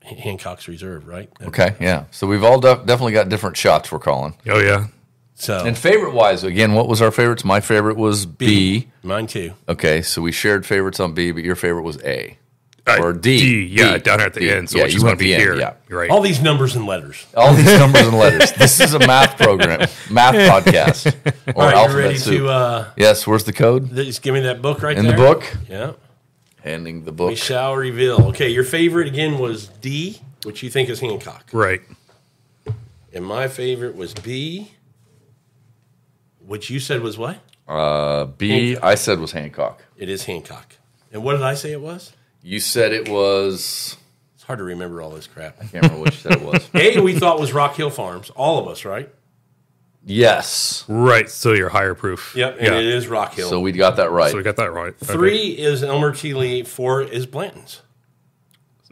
Hancock's Reserve, right? Okay, yeah. So we've all definitely got different shots we're calling. Oh, yeah. So And favorite-wise, again, what was our favorites? My favorite was B. Mine too. Okay, so we shared favorites on B, but your favorite was A. Or D, D. down here at the D. end. So Yeah, it's you just going went to be the end, here. yeah. You're right. All these numbers and letters. All these numbers and letters. This is a math program, math podcast. Or All right, you alphabet ready soup. to Yes, where's the code? just give me that book right In there? the book? Yeah. Handing the book. We shall reveal. Okay, your favorite again was D, which you think is Hancock. Right. And my favorite was B, which you said was what? B, Hancock. I said was Hancock. It is Hancock. And what did I say it was? You said it was... It's hard to remember all this crap. I can't remember what you said it was. A, we thought was Rockhill Farms. All of us, right? Yes. Right. So you're higher proof. Yep, and it is Rockhill. So we got that right. So we got that right. Okay. 3 is Elmer T. Lee. 4 is Blantons.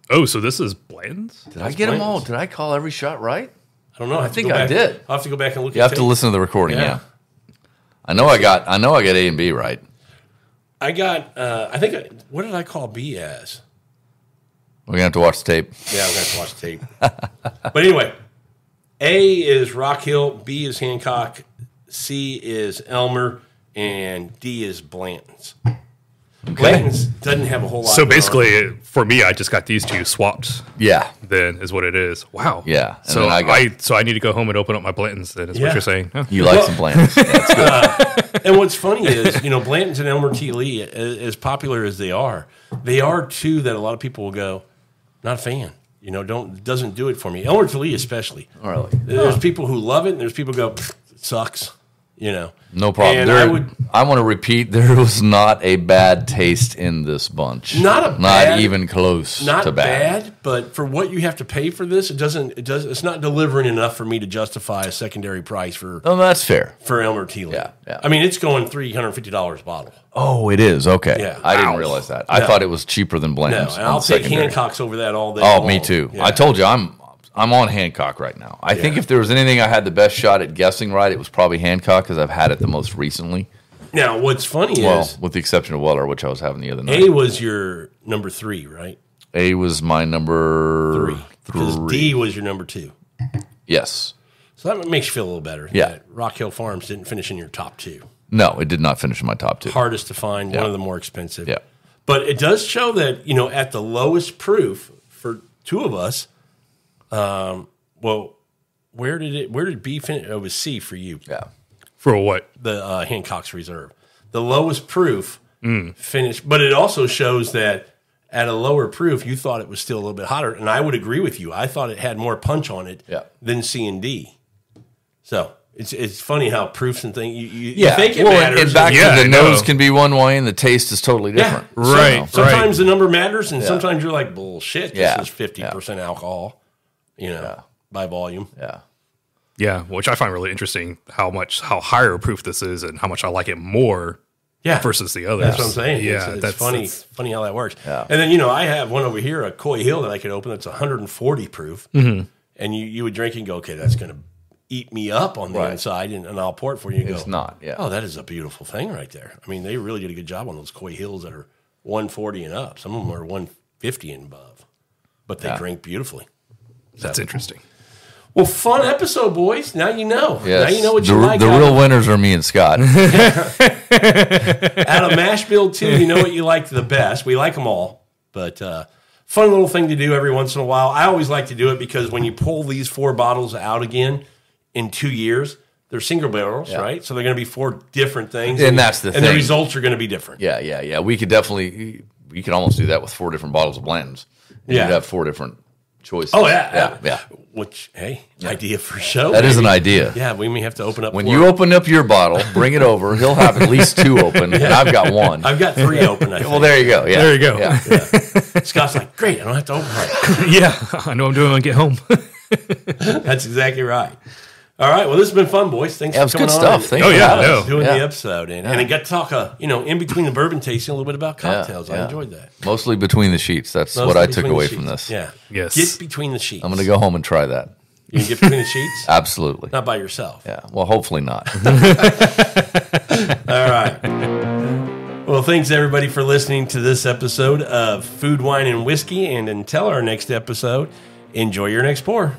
Oh, so this is Blantons? Did I get them all? Did I call every shot right? I don't know. I think I did. I'll have to go back and look You at have to listen to the recording, Yeah. yeah. I know I got A and B right. I got, what did I call B as? We're going to have to watch the tape. Yeah, I'm going to have to watch the tape. But anyway, A is Rockhill, B is Hancock, C is Elmer, and D is Blantons. Blantons doesn't have a whole lot. So going on. basically, for me, I just got these two swapped. Yeah. Then is what it is. Wow. Yeah. And So then I need to go home and open up my Blantons. Then is Yeah. what you're saying. Huh. You like some Blantons. Yeah, that's good. And what's funny is, Blantons and Elmer T. Lee, as popular as they are two that a lot of people will go, not a fan. Doesn't do it for me. Elmer T. Lee especially. Really? There's people who love it, and there's people who go, it sucks. No problem. And I want to repeat, there was not a bad taste in this bunch. Not even close not to bad. But for what you have to pay for this, it's not delivering enough for me to justify a secondary price for Oh, that's fair. Elmer T. Lee. Yeah. I mean, it's going $350 a bottle. Oh, it is. Okay. Yeah. I didn't Ouch. realize that. I thought it was cheaper than No, Blantons. and I'll take Hancock's over that all day. Oh, long. me too. Yeah. I told you I'm on Hancock right now. I think if there was anything I had the best shot at guessing right, it was probably Hancock because I've had it the most recently. Now, what's funny Well, is with the exception of Weller, which I was having the other night. A was your number 3, right? A was my number 3. Because D was your number 2. Yes. So that makes you feel a little better. Yeah. That Rockhill Farms didn't finish in your top 2. No, it did not finish in my top 2. Hardest to find, one of the more expensive. Yeah. But it does show that, at the lowest proof for two of us, where did B finish? It was C for you. Yeah. For what? The Hancock's Reserve. The lowest proof finished, but it also shows that at a lower proof, you thought it was still a little bit hotter. And I would agree with you. I thought it had more punch on it than C and D. So it's funny how proofs and things, you think it matters. And back to the nose can be one way and the taste is totally different. Yeah, right. Sometimes the number matters, and sometimes you're like, bullshit, this is 50% alcohol, by volume. Yeah. Yeah, which I find really interesting how higher proof this is and how much I like it more versus the others. That's what I'm saying. Yeah, it's funny how that works. Yeah. And then, I have one over here, a Coy Hill that I could open that's 140 proof. Mm-hmm. And you would drink and go, okay, that's going to eat me up on the inside, and I'll pour it for you. It's not, yeah. Oh, that is a beautiful thing right there. I mean, they really did a good job on those Coy Hills that are 140 and up. Some of them are 150 and above. But they drink beautifully. That's interesting. Well, fun episode, boys. Now you know. Yes. Now you know what you like. The real winners are me and Scott. Out of Mashbill, too, you know what you like the best. We like them all. But fun little thing to do every once in a while. I always like to do it because when you pull these 4 bottles out again in 2 years, they're single barrels, right? So they're going to be 4 different things. And that's the thing. And the results are going to be different. Yeah. We could almost do that with 4 different bottles of Blantons. You'd have 4 different choices. Oh, yeah. Yeah. Which, hey, idea for show. That is an idea. Yeah, we may have to open up. When you open up your bottle, bring it over. He'll have at least 2 open, and I've got 1. I've got 3 open, I think. Well, there you go. Yeah. There you go. Yeah. Scott's like, great, I don't have to open it. Yeah, I know I'm doing when I get home. That's exactly right. All right, well, this has been fun, boys. Thanks for coming good on. stuff. Thank you. Doing the episode. And I got to talk, in between the bourbon tasting a little bit about cocktails. I enjoyed that. Mostly between the sheets. That's what I took away from this. Yeah. Yes. Get between the sheets. I'm going to go home and try that. You can get between the sheets? Absolutely. Not by yourself. Yeah. Well, hopefully not. All right. Well, thanks, everybody, for listening to this episode of Food, Wine, and Whiskey. And until our next episode, enjoy your next pour.